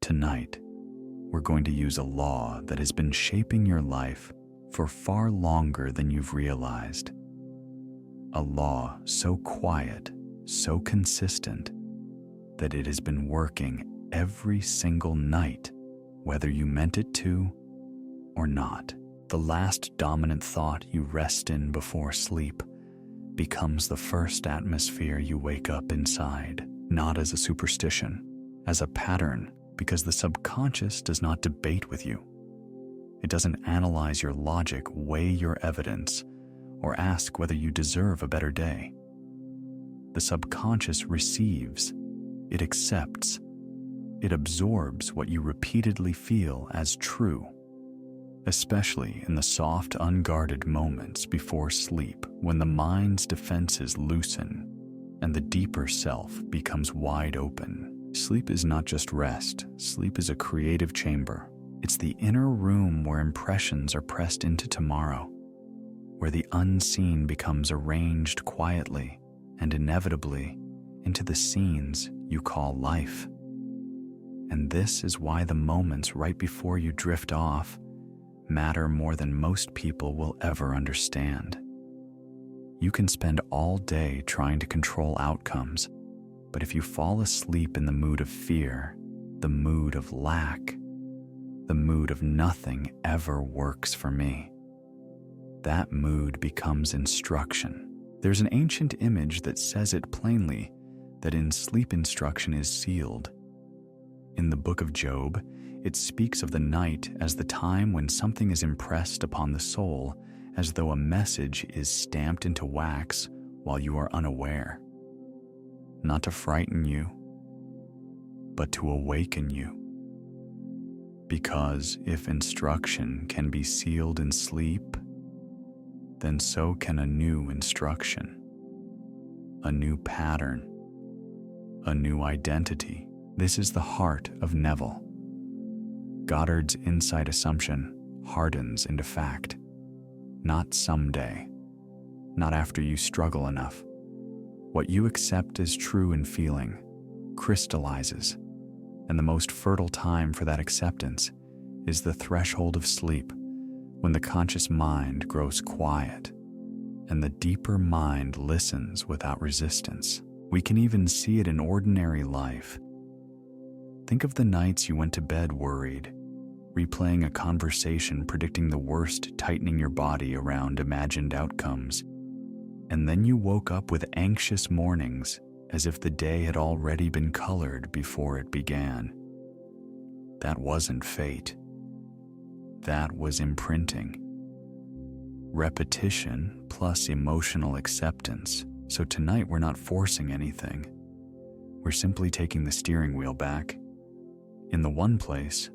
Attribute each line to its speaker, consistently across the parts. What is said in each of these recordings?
Speaker 1: Tonight, we're going to use a law that has been shaping your life for far longer than you've realized. A law so quiet, so consistent, that it has been working every single night, whether you meant it to or not. The last dominant thought you rest in before sleep becomes the first atmosphere you wake up inside, not as a superstition, as a pattern, because the subconscious does not debate with you. It doesn't analyze your logic, weigh your evidence, or ask whether you deserve a better day. The subconscious receives, it accepts, it absorbs what you repeatedly feel as true, especially in the soft, unguarded moments before sleep when the mind's defenses loosen and the deeper self becomes wide open. Sleep is not just rest. Sleep is a creative chamber. It's the inner room where impressions are pressed into tomorrow, where the unseen becomes arranged quietly and inevitably into the scenes you call life. And this is why the moments right before you drift off matter more than most people will ever understand. You can spend all day trying to control outcomes, but if you fall asleep in the mood of fear, the mood of lack, the mood of nothing ever works for me, that mood becomes instruction. There's an ancient image that says it plainly, that in sleep instruction is sealed. In the book of Job, it speaks of the night as the time when something is impressed upon the soul as though a message is stamped into wax while you are unaware. Not to frighten you, but to awaken you. Because if instruction can be sealed in sleep, then so can a new instruction, a new pattern, a new identity. This is the heart of Neville. Goddard's insight assumption hardens into fact. Not someday, not after you struggle enough. What you accept as true in feeling crystallizes, and the most fertile time for that acceptance is the threshold of sleep, when the conscious mind grows quiet and the deeper mind listens without resistance. We can even see it in ordinary life. Think of the nights you went to bed worried, replaying a conversation predicting the worst, tightening your body around imagined outcomes. And then you woke up with anxious mornings as if the day had already been colored before it began. That wasn't fate. That was imprinting. Repetition plus emotional acceptance. So tonight we're not forcing anything. We're simply taking the steering wheel back. In the one place,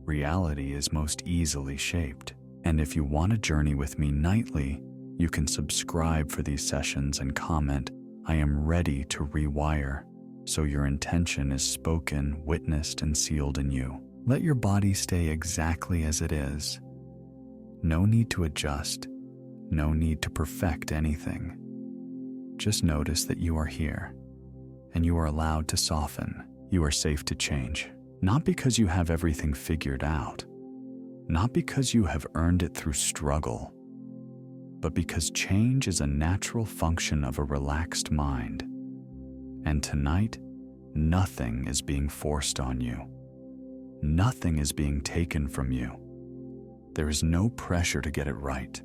Speaker 1: reality is most easily shaped. And if you want to journey with me nightly, you can subscribe for these sessions and comment, "I am ready to rewire," so your intention is spoken, witnessed, and sealed in you. Let your body stay exactly as it is. No need to adjust, no need to perfect anything. Just notice that you are here, and you are allowed to soften. You are safe to change. Not because you have everything figured out, not because you have earned it through struggle, but because change is a natural function of a relaxed mind. And tonight, nothing is being forced on you. Nothing is being taken from you. There is no pressure to get it right.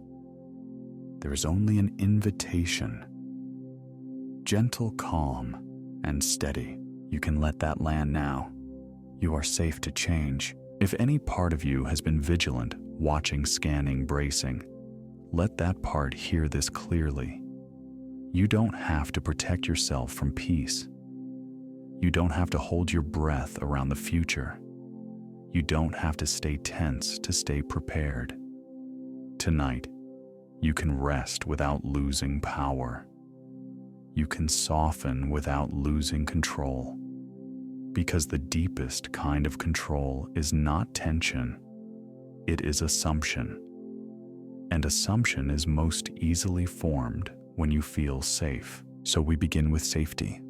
Speaker 1: There is only an invitation. Gentle, calm, and steady. You can let that land now. You are safe to change. If any part of you has been vigilant, watching, scanning, bracing, let that part hear this clearly. You don't have to protect yourself from peace. You don't have to hold your breath around the future. You don't have to stay tense to stay prepared. Tonight, you can rest without losing power. You can soften without losing control. Because the deepest kind of control is not tension, it is assumption. And assumption is most easily formed when you feel safe. So we begin with safety,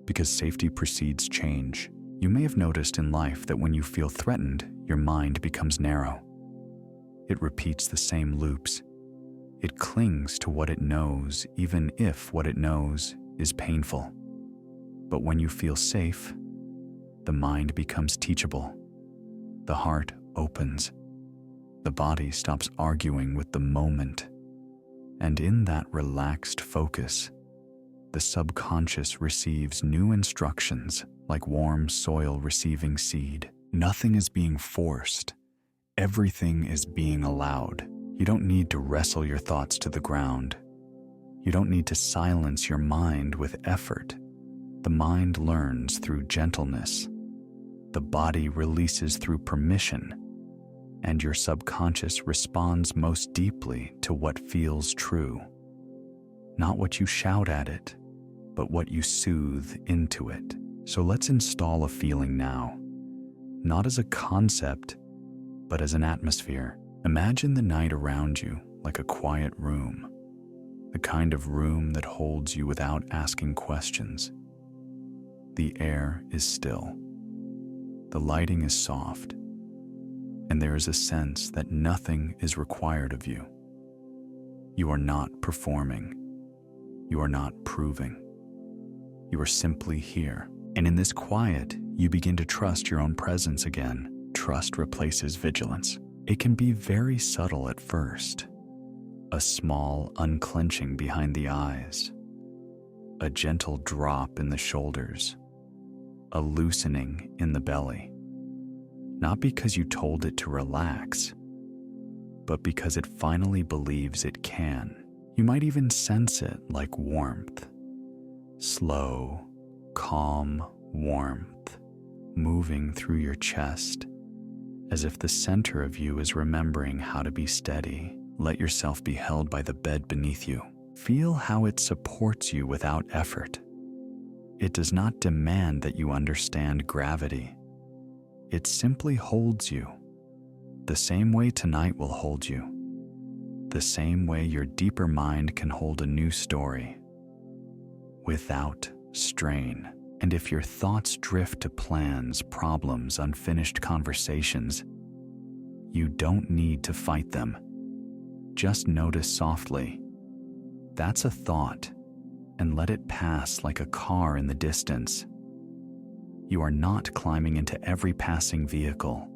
Speaker 1: because safety precedes change. You may have noticed in life that when you feel threatened, your mind becomes narrow. It repeats the same loops. It clings to what it knows, even if what it knows is painful. But when you feel safe, the mind becomes teachable. The heart opens. The body stops arguing with the moment. And in that relaxed focus, the subconscious receives new instructions like warm soil receiving seed. Nothing is being forced. Everything is being allowed. You don't need to wrestle your thoughts to the ground. You don't need to silence your mind with effort. The mind learns through gentleness. The body releases through permission. And your subconscious responds most deeply to what feels true. Not what you shout at it, but what you soothe into it. So let's install a feeling now, not as a concept, but as an atmosphere. Imagine the night around you like a quiet room, the kind of room that holds you without asking questions. The air is still. The lighting is soft, and there is a sense that nothing is required of you. You are not performing. You are not proving. You are simply here. And in this quiet, you begin to trust your own presence again. Trust replaces vigilance. It can be very subtle at first. A small unclenching behind the eyes. A gentle drop in the shoulders. A loosening in the belly. Not because you told it to relax, but because it finally believes it can. You might even sense it like warmth. Slow, calm warmth moving through your chest, as if the center of you is remembering how to be steady. Let yourself be held by the bed beneath you. Feel how it supports you without effort. It does not demand that you understand gravity. It simply holds you, the same way tonight will hold you, the same way your deeper mind can hold a new story, without strain. And if your thoughts drift to plans, problems, unfinished conversations, you don't need to fight them. Just notice softly, that's a thought, and let it pass like a car in the distance. You are not climbing into every passing vehicle.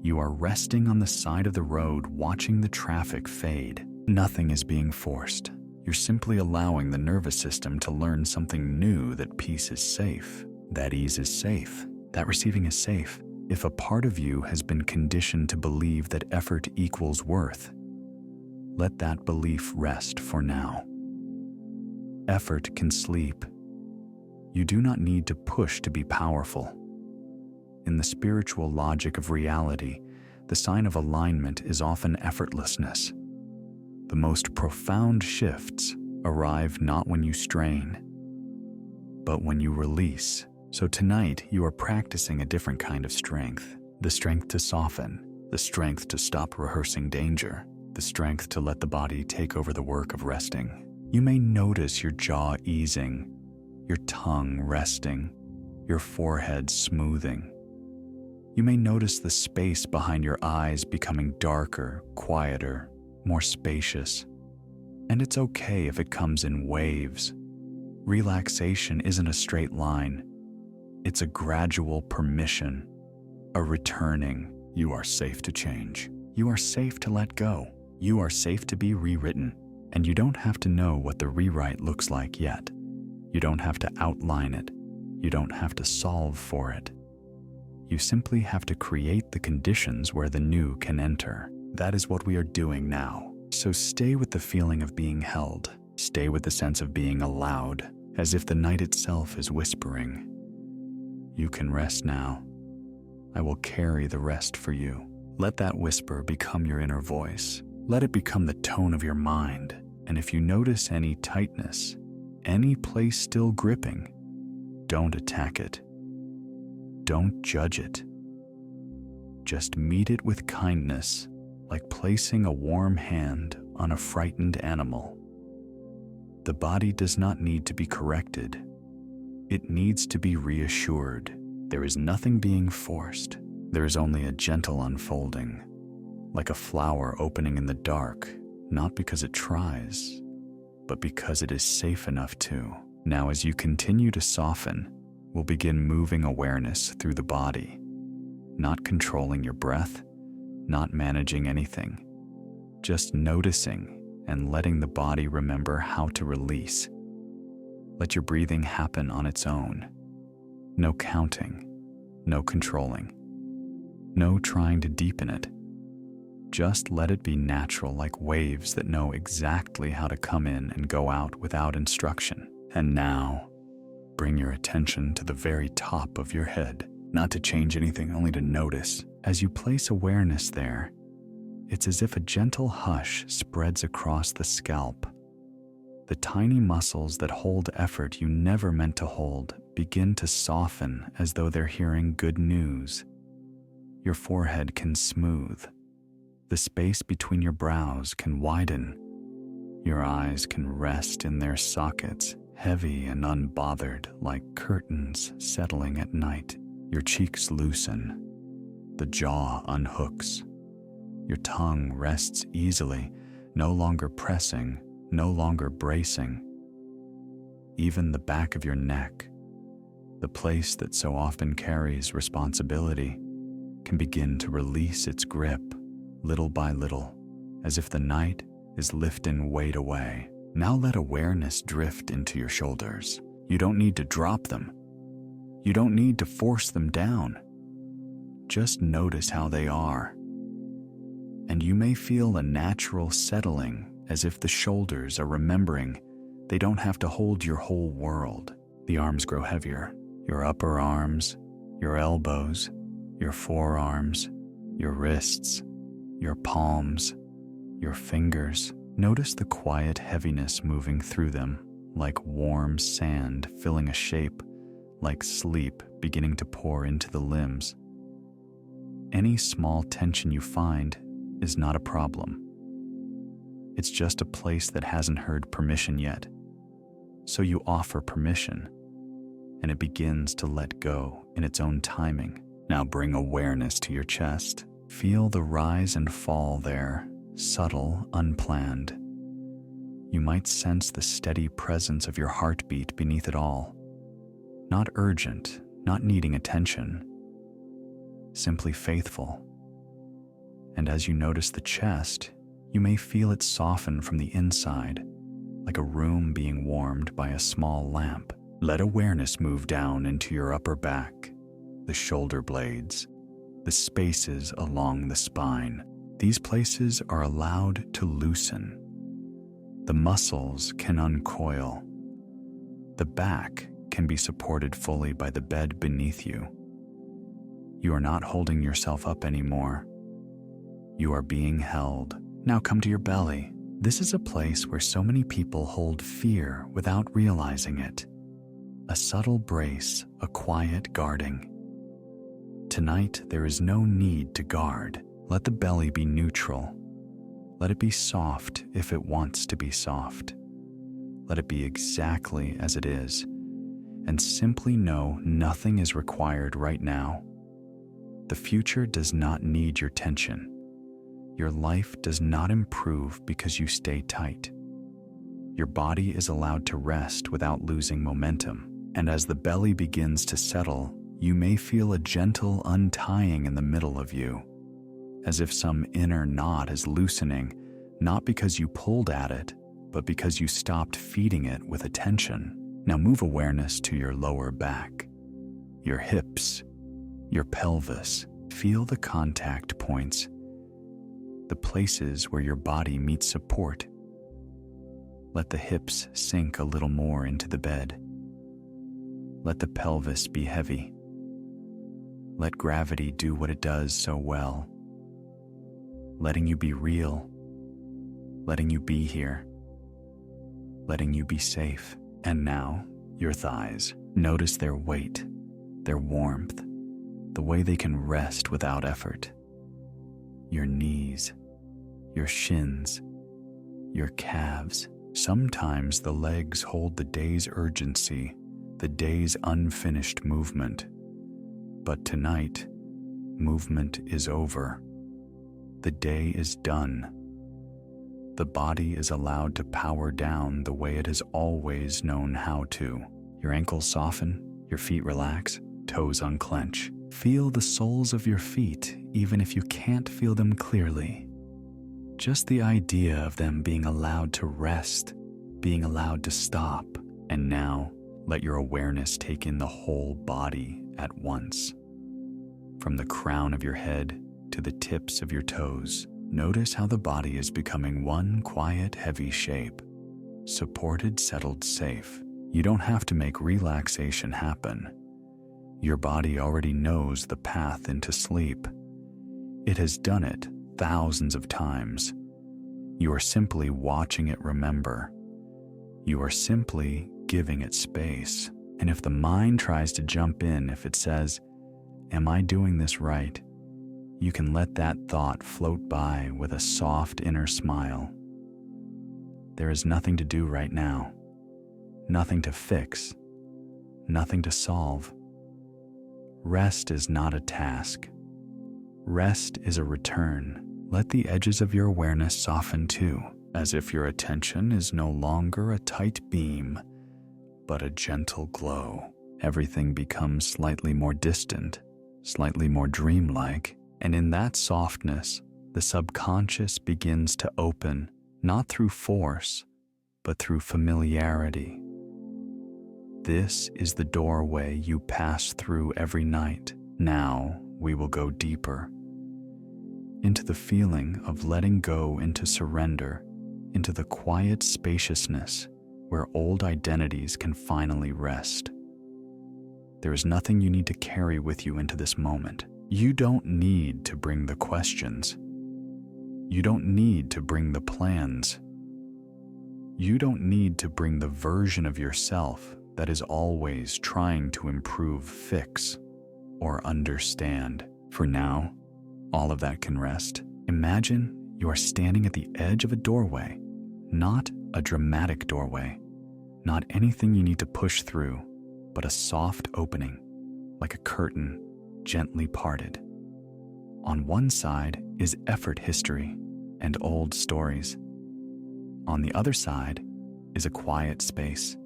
Speaker 1: You are resting on the side of the road, watching the traffic fade. Nothing is being forced. You're simply allowing the nervous system to learn something new, that peace is safe, that ease is safe, that receiving is safe. If a part of you has been conditioned to believe that effort equals worth, let that belief rest for now. Effort can sleep. You do not need to push to be powerful. In the spiritual logic of reality, the sign of alignment is often effortlessness. The most profound shifts arrive not when you strain, but when you release. So tonight, you are practicing a different kind of strength. The strength to soften, the strength to stop rehearsing danger, the strength to let the body take over the work of resting. You may notice your jaw easing, your tongue resting, your forehead smoothing. You may notice the space behind your eyes becoming darker, quieter, more spacious. And it's okay if it comes in waves. Relaxation isn't a straight line. It's a gradual permission, a returning. You are safe to change. You are safe to let go. You are safe to be rewritten. And you don't have to know what the rewrite looks like yet. You don't have to outline it. You don't have to solve for it. You simply have to create the conditions where the new can enter. That is what we are doing now. So stay with the feeling of being held. Stay with the sense of being allowed, as if the night itself is whispering. You can rest now. I will carry the rest for you. Let that whisper become your inner voice. Let it become the tone of your mind. And if you notice any tightness, any place still gripping, don't attack it. Don't judge it. Just meet it with kindness, like placing a warm hand on a frightened animal. The body does not need to be corrected. It needs to be reassured. There is nothing being forced. There is only a gentle unfolding, like a flower opening in the dark, not because it tries, but because it is safe enough to. Now, as you continue to soften, we'll begin moving awareness through the body, not controlling your breath, not managing anything, just noticing and letting the body remember how to release. Let your breathing happen on its own. No counting, no controlling, no trying to deepen it. Just let it be natural, like waves that know exactly how to come in and go out without instruction. And now, bring your attention to the very top of your head, not to change anything, only to notice. As you place awareness there, it's as if a gentle hush spreads across the scalp. The tiny muscles that hold effort you never meant to hold begin to soften as though they're hearing good news. Your forehead can smooth. The space between your brows can widen. Your eyes can rest in their sockets, heavy and unbothered, like curtains settling at night. Your cheeks loosen. The jaw unhooks. Your tongue rests easily, no longer pressing, no longer bracing. Even the back of your neck, the place that so often carries responsibility, can begin to release its grip, little by little, as if the night is lifting weight away. Now let awareness drift into your shoulders. You don't need to drop them. You don't need to force them down. Just notice how they are. And you may feel a natural settling, as if the shoulders are remembering they don't have to hold your whole world. The arms grow heavier. Your upper arms, your elbows, your forearms, your wrists, your palms, your fingers. Notice the quiet heaviness moving through them, like warm sand filling a shape, like sleep beginning to pour into the limbs. Any small tension you find is not a problem. It's just a place that hasn't heard permission yet. So you offer permission, and it begins to let go in its own timing. Now bring awareness to your chest. Feel the rise and fall there, subtle, unplanned. You might sense the steady presence of your heartbeat beneath it all. Not urgent, not needing attention, simply faithful. And as you notice the chest, you may feel it soften from the inside, like a room being warmed by a small lamp. Let awareness move down into your upper back, the shoulder blades, the spaces along the spine. These places are allowed to loosen. The muscles can uncoil. The back can be supported fully by the bed beneath you. You are not holding yourself up anymore. You are being held. Now come to your belly. This is a place where so many people hold fear without realizing it. A subtle brace, a quiet guarding. Tonight, there is no need to guard. Let the belly be neutral. Let it be soft if it wants to be soft. Let it be exactly as it is, and simply know nothing is required right now. The future does not need your tension. Your life does not improve because you stay tight. Your body is allowed to rest without losing momentum, and as the belly begins to settle, you may feel a gentle untying in the middle of you, as if some inner knot is loosening, not because you pulled at it, but because you stopped feeding it with attention. Now move awareness to your lower back, your hips, your pelvis. Feel the contact points, the places where your body meets support. Let the hips sink a little more into the bed. Let the pelvis be heavy. Let gravity do what it does so well, letting you be real, letting you be here, letting you be safe. And now, your thighs. Notice their weight, their warmth, the way they can rest without effort. Your knees, your shins, your calves. Sometimes the legs hold the day's urgency, the day's unfinished movement. But tonight, movement is over. The day is done. The body is allowed to power down the way it has always known how to. Your ankles soften, your feet relax, toes unclench. Feel the soles of your feet, even if you can't feel them clearly. Just the idea of them being allowed to rest, being allowed to stop. And now, let your awareness take in the whole body at once. From the crown of your head to the tips of your toes, notice how the body is becoming one quiet, heavy shape. Supported, settled, safe. You don't have to make relaxation happen. Your body already knows the path into sleep. It has done it thousands of times. You are simply watching it remember. You are simply giving it space. And if the mind tries to jump in, if it says, "Am I doing this right?" you can let that thought float by with a soft inner smile. There is nothing to do right now. Nothing to fix. Nothing to solve. Rest is not a task. Rest is a return. Let the edges of your awareness soften too, as if your attention is no longer a tight beam, but a gentle glow. Everything becomes slightly more distant, slightly more dreamlike, and in that softness, the subconscious begins to open, not through force, but through familiarity. This is the doorway you pass through every night. Now we will go deeper into the feeling of letting go, into surrender, into the quiet spaciousness where old identities can finally rest. There is nothing you need to carry with you into this moment. You don't need to bring the questions. You don't need to bring the plans. You don't need to bring the version of yourself that is always trying to improve, fix, or understand. For now, all of that can rest. Imagine you are standing at the edge of a doorway, not a dramatic doorway, not anything you need to push through, but a soft opening, like a curtain gently parted. On one side is effort history and old stories. On the other side is a quiet space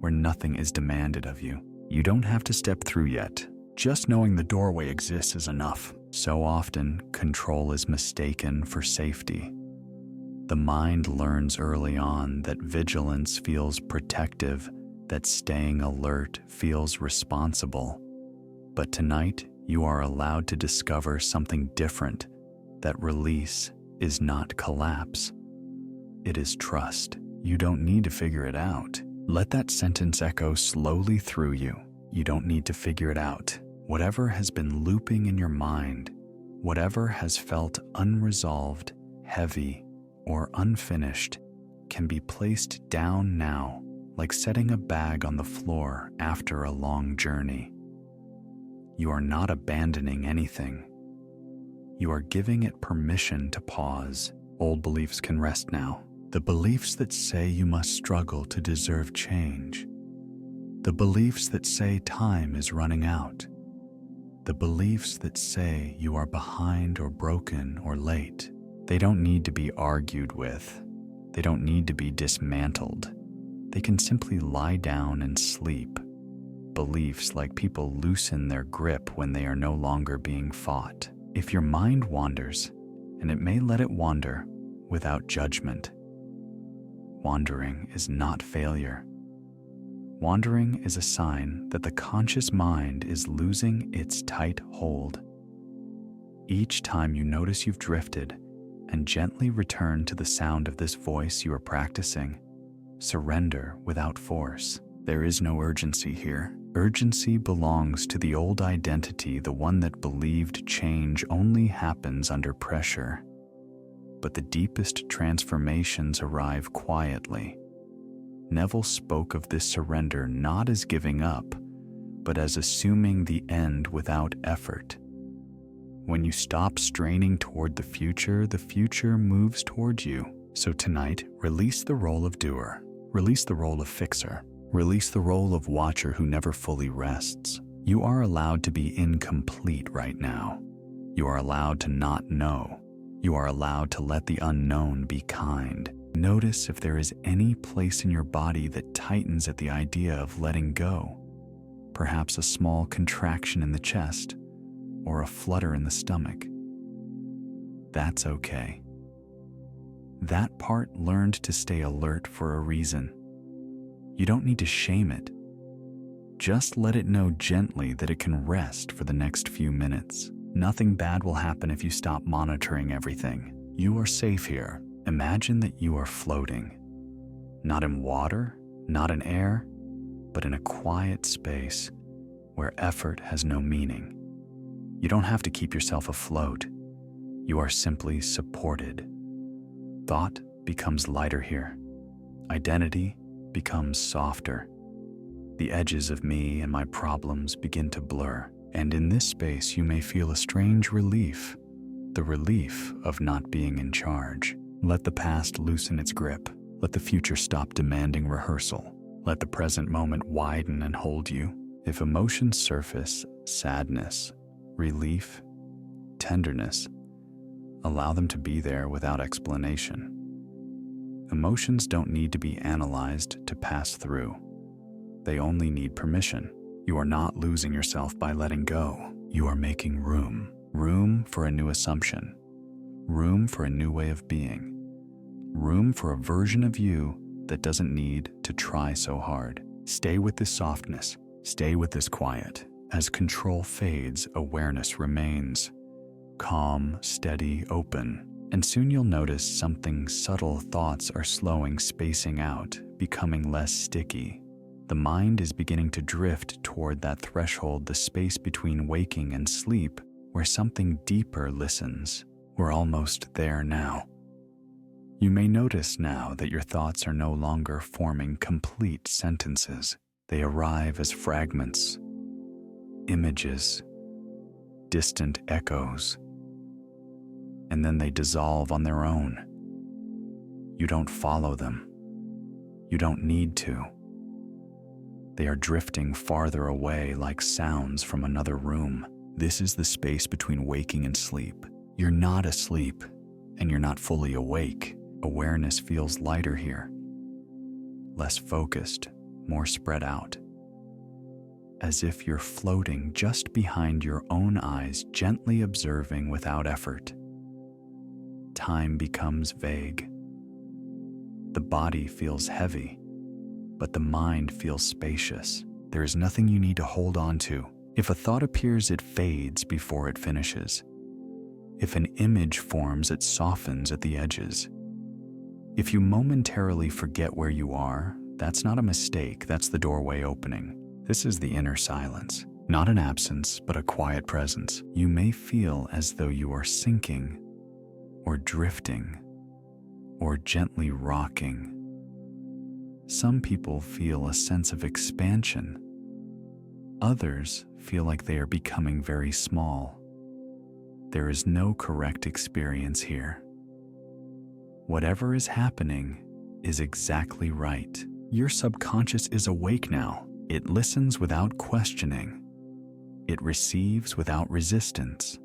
Speaker 1: where nothing is demanded of you. You don't have to step through yet. Just knowing the doorway exists is enough. So often, control is mistaken for safety. The mind learns early on that vigilance feels protective, that staying alert feels responsible. But tonight, you are allowed to discover something different, that release is not collapse. It is trust. You don't need to figure it out. Let that sentence echo slowly through you. You don't need to figure it out. Whatever has been looping in your mind, whatever has felt unresolved, heavy, or unfinished, can be placed down now, like setting a bag on the floor after a long journey. You are not abandoning anything. You are giving it permission to pause. Old beliefs can rest now. The beliefs that say you must struggle to deserve change. The beliefs that say time is running out. The beliefs that say you are behind or broken or late. They don't need to be argued with. They don't need to be dismantled. They can simply lie down and sleep. Beliefs like people loosen their grip when they are no longer being fought. If your mind wanders, and it may let it wander without judgment, wandering is not failure. Wandering is a sign that the conscious mind is losing its tight hold. Each time you notice you've drifted and gently return to the sound of this voice you are practicing, surrender without force. There is no urgency here. Urgency belongs to the old identity, the one that believed change only happens under pressure. But the deepest transformations arrive quietly. Neville spoke of this surrender not as giving up, but as assuming the end without effort. When you stop straining toward the future moves toward you. So tonight, release the role of doer, release the role of fixer, release the role of watcher who never fully rests. You are allowed to be incomplete right now. You are allowed to not know. You are allowed to let the unknown be kind. Notice if there is any place in your body that tightens at the idea of letting go. Perhaps a small contraction in the chest or a flutter in the stomach. That's okay. That part learned to stay alert for a reason. You don't need to shame it. Just let it know gently that it can rest for the next few minutes. Nothing bad will happen if you stop monitoring everything. You are safe here. Imagine that you are floating. Not in water, not in air, but in a quiet space where effort has no meaning. You don't have to keep yourself afloat. You are simply supported. Thought becomes lighter here. Identity becomes softer. The edges of me and my problems begin to blur. And in this space, you may feel a strange relief, the relief of not being in charge. Let the past loosen its grip. Let the future stop demanding rehearsal. Let the present moment widen and hold you. If emotions surface, sadness, relief, tenderness, allow them to be there without explanation. Emotions don't need to be analyzed to pass through. They only need permission. You are not losing yourself by letting go. You are making room. Room for a new assumption. Room for a new way of being. Room for a version of you that doesn't need to try so hard. Stay with this softness. Stay with this quiet. As control fades, awareness remains. Calm, steady, open. And soon you'll notice something subtle. Thoughts are slowing, spacing out, becoming less sticky. The mind is beginning to drift toward that threshold, the space between waking and sleep, where something deeper listens. We're almost there now. You may notice now that your thoughts are no longer forming complete sentences. They arrive as fragments, images, distant echoes, and then they dissolve on their own. You don't follow them. You don't need to. They are drifting farther away like sounds from another room. This is the space between waking and sleep. You're not asleep, and you're not fully awake. Awareness feels lighter here, less focused, more spread out, as if you're floating just behind your own eyes, gently observing without effort. Time becomes vague. The body feels heavy, but the mind feels spacious. There is nothing you need to hold on to. If a thought appears, it fades before it finishes. If an image forms, it softens at the edges. If you momentarily forget where you are, that's not a mistake, that's the doorway opening. This is the inner silence, not an absence, but a quiet presence. You may feel as though you are sinking, or drifting, or gently rocking. Some people feel a sense of expansion. Others feel like they are becoming very small. There is no correct experience here. Whatever is happening is exactly right. Your subconscious is awake now. It listens without questioning. It receives without resistance.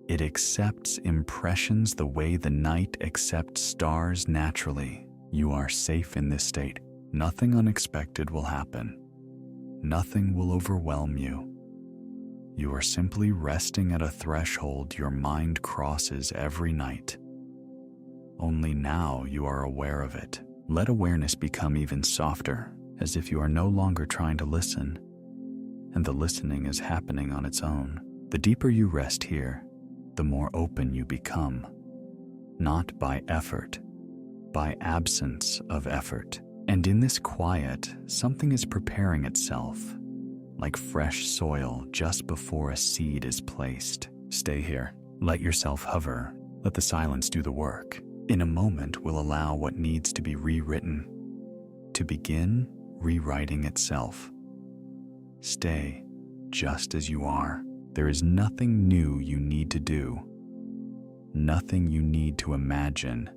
Speaker 1: It accepts impressions the way the night accepts stars naturally. You are safe in this state. Nothing unexpected will happen. Nothing will overwhelm you. You are simply resting at a threshold your mind crosses every night. Only now you are aware of it. Let awareness become even softer, as if you are no longer trying to listen, and the listening is happening on its own. The deeper you rest here, the more open you become, not by effort, by absence of effort. And in this quiet, something is preparing itself, like fresh soil just before a seed is placed. Stay here. Let yourself hover. Let the silence do the work. In a moment, we'll allow what needs to be rewritten to begin rewriting itself. Stay just as you are. There is nothing new you need to do, nothing you need to imagine,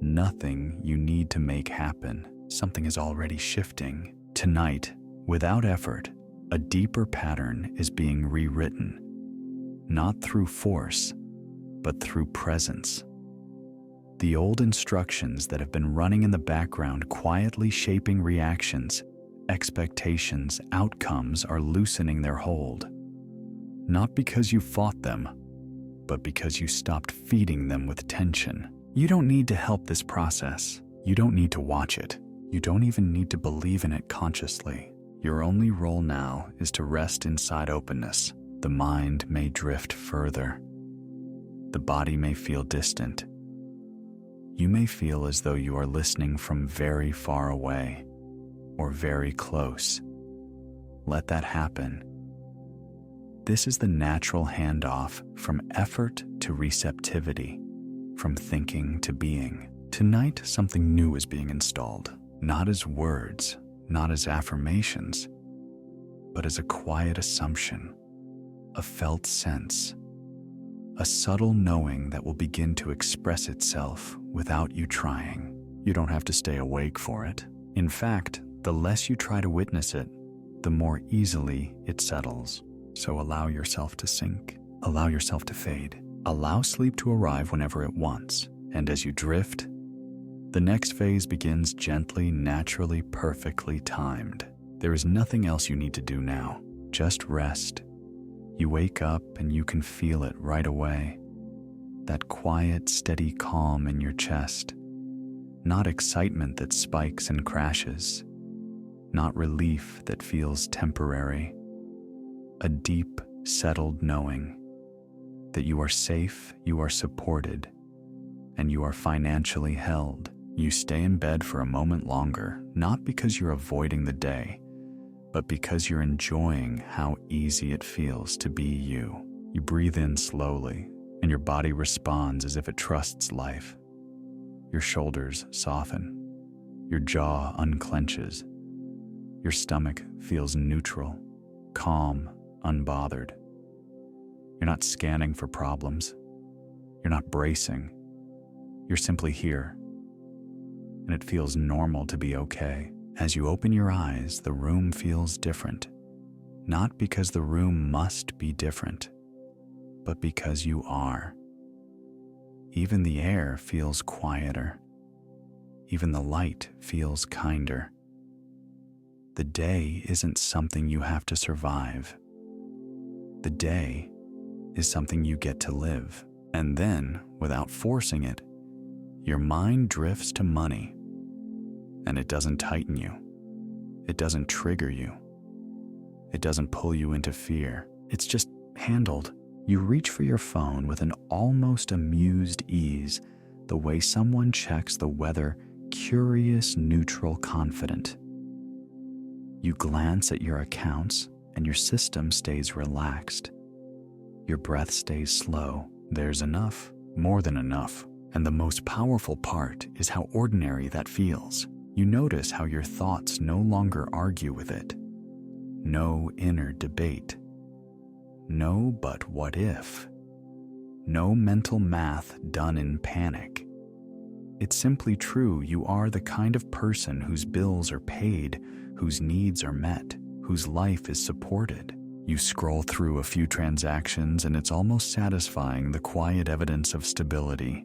Speaker 1: nothing you need to make happen. Something is already shifting. Tonight, without effort, A deeper pattern is being rewritten, not through force, but through presence. The old instructions that have been running in the background quietly shaping reactions, expectations, outcomes are loosening their hold. Not because you fought them, but because you stopped feeding them with tension. You don't need to help this process. You don't need to watch it. You don't even need to believe in it consciously. Your only role now is to rest inside openness. The mind may drift further. The body may feel distant. You may feel as though you are listening from very far away or very close. Let that happen. This is the natural handoff from effort to receptivity, from thinking to being. Tonight, something new is being installed, not as words, not as affirmations, but as a quiet assumption, a felt sense, a subtle knowing that will begin to express itself without you trying. You don't have to stay awake for it. In fact, the less you try to witness it, the more easily it settles. So allow yourself to sink, allow yourself to fade, allow sleep to arrive whenever it wants. And as you drift, the next phase begins gently, naturally, perfectly timed. There is nothing else you need to do now. Just rest. You wake up and you can feel it right away. That quiet, steady calm in your chest. Not excitement that spikes and crashes. Not relief that feels temporary. A deep, settled knowing that you are safe, you are supported, and you are financially held. You stay in bed for a moment longer, not because you're avoiding the day, but because you're enjoying how easy it feels to be you. You breathe in slowly, and your body responds as if it trusts life. Your shoulders soften. Your jaw unclenches. Your stomach feels neutral, calm, unbothered. You're not scanning for problems. You're not bracing. You're simply here. And it feels normal to be okay. As you open your eyes, the room feels different. Not because the room must be different, but because you are. Even the air feels quieter. Even the light feels kinder. The day isn't something you have to survive. The day is something you get to live. And then, without forcing it, your mind drifts to money. And it doesn't tighten you. It doesn't trigger you. It doesn't pull you into fear. It's just handled. You reach for your phone with an almost amused ease, the way someone checks the weather, curious, neutral, confident. You glance at your accounts, and your system stays relaxed. Your breath stays slow. There's enough, more than enough. And the most powerful part is how ordinary that feels. You notice how your thoughts no longer argue with it. No inner debate. No but what if. No mental math done in panic. It's simply true. You are the kind of person whose bills are paid, whose needs are met, whose life is supported. You scroll through a few transactions and it's almost satisfying, the quiet evidence of stability.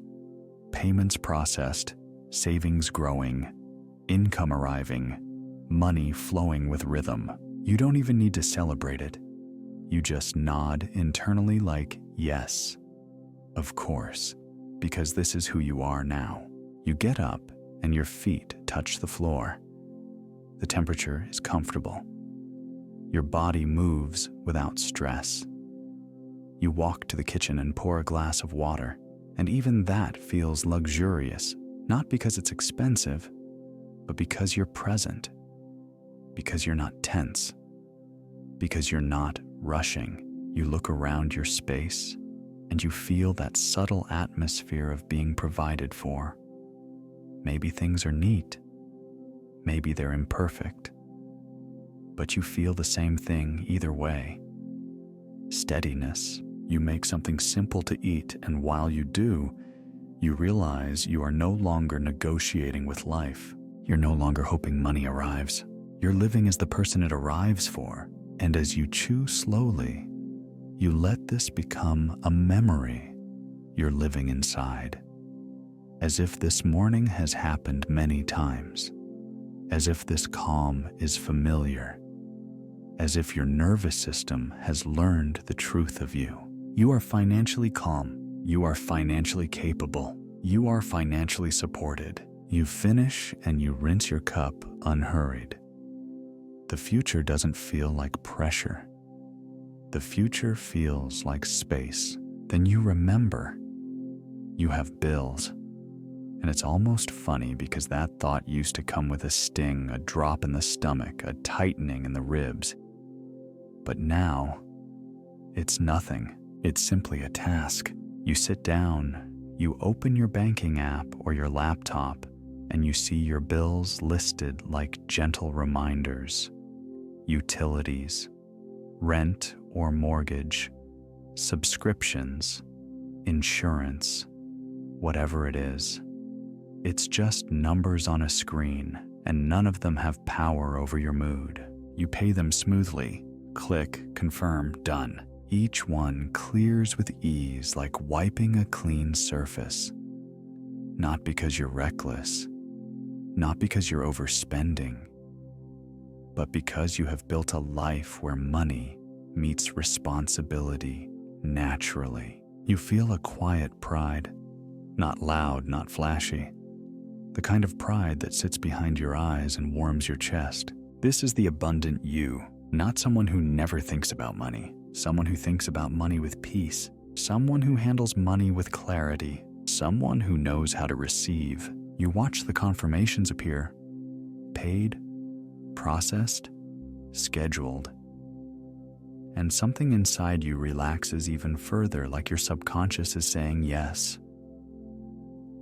Speaker 1: Payments processed, savings growing, income arriving, money flowing with rhythm. You don't even need to celebrate it. You just nod internally like, yes, of course, because this is who you are now. You get up and your feet touch the floor. The temperature is comfortable. Your body moves without stress. You walk to the kitchen and pour a glass of water, and even that feels luxurious, not because it's expensive, but because you're present, because you're not tense, because you're not rushing. You look around your space, and you feel that subtle atmosphere of being provided for. Maybe things are neat. Maybe they're imperfect. But you feel the same thing either way. Steadiness. You make something simple to eat, and while you do, you realize you are no longer negotiating with life. You're no longer hoping money arrives. You're living as the person it arrives for, And as you chew slowly, you let this become a memory you're living inside, as if this morning has happened many times, as if this calm is familiar, as if your nervous system has learned the truth of you. You are financially calm. You are financially capable. You are financially supported. You finish and you rinse your cup unhurried. The future doesn't feel like pressure. The future feels like space. Then you remember you have bills. And it's almost funny because that thought used to come with a sting, a drop in the stomach, a tightening in the ribs. But now, it's nothing. It's simply a task. You sit down, you open your banking app or your laptop, and you see your bills listed like gentle reminders. Utilities, rent or mortgage, subscriptions, insurance, whatever it is. It's just numbers on a screen, and none of them have power over your mood. You pay them smoothly. Click, confirm, done. Each one clears with ease like wiping a clean surface. Not because you're reckless, not because you're overspending, but because you have built a life where money meets responsibility naturally. You feel a quiet pride, not loud, not flashy. The kind of pride that sits behind your eyes and warms your chest. This is the abundant you, not someone who never thinks about money, someone who thinks about money with peace, someone who handles money with clarity, someone who knows how to receive. You watch the confirmations appear, paid, processed, scheduled, and something inside you relaxes even further, like your subconscious is saying, yes,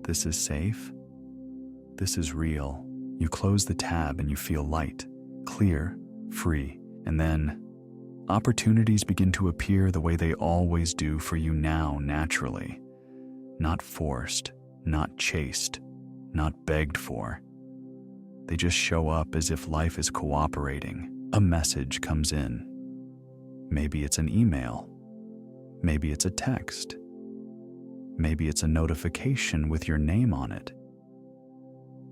Speaker 1: this is safe. This is real. You close the tab and you feel light, clear, free, and then opportunities begin to appear the way they always do for you now, naturally. Not forced, not chased, not begged for. They just show up as if life is cooperating. A message comes in. Maybe it's an email. Maybe it's a text. Maybe it's a notification with your name on it.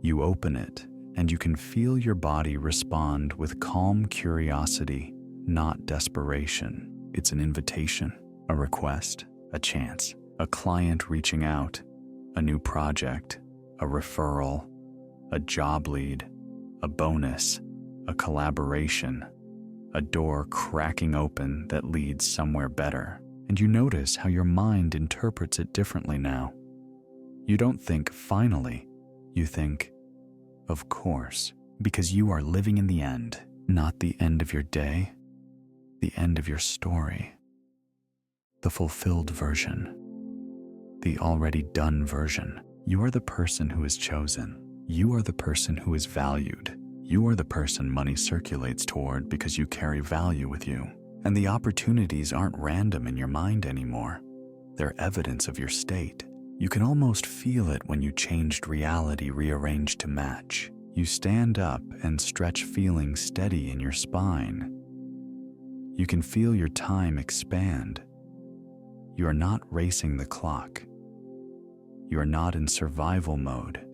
Speaker 1: You open it, and you can feel your body respond with calm curiosity, not desperation. It's an invitation, a request, a chance, a client reaching out, a new project, a referral, a job lead, a bonus, a collaboration, a door cracking open that leads somewhere better. And you notice how your mind interprets it differently now. You don't think, finally. You think, of course, because you are living in the end, not the end of your day, the end of your story, the fulfilled version, the already done version. You are the person who is chosen. You are the person who is valued. You are the person money circulates toward because you carry value with you. And the opportunities aren't random in your mind anymore. They're evidence of your state. You can almost feel it when you changed reality, rearranged to match. You stand up and stretch, feeling steady in your spine. You can feel your time expand. You are not racing the clock. You are not in survival mode.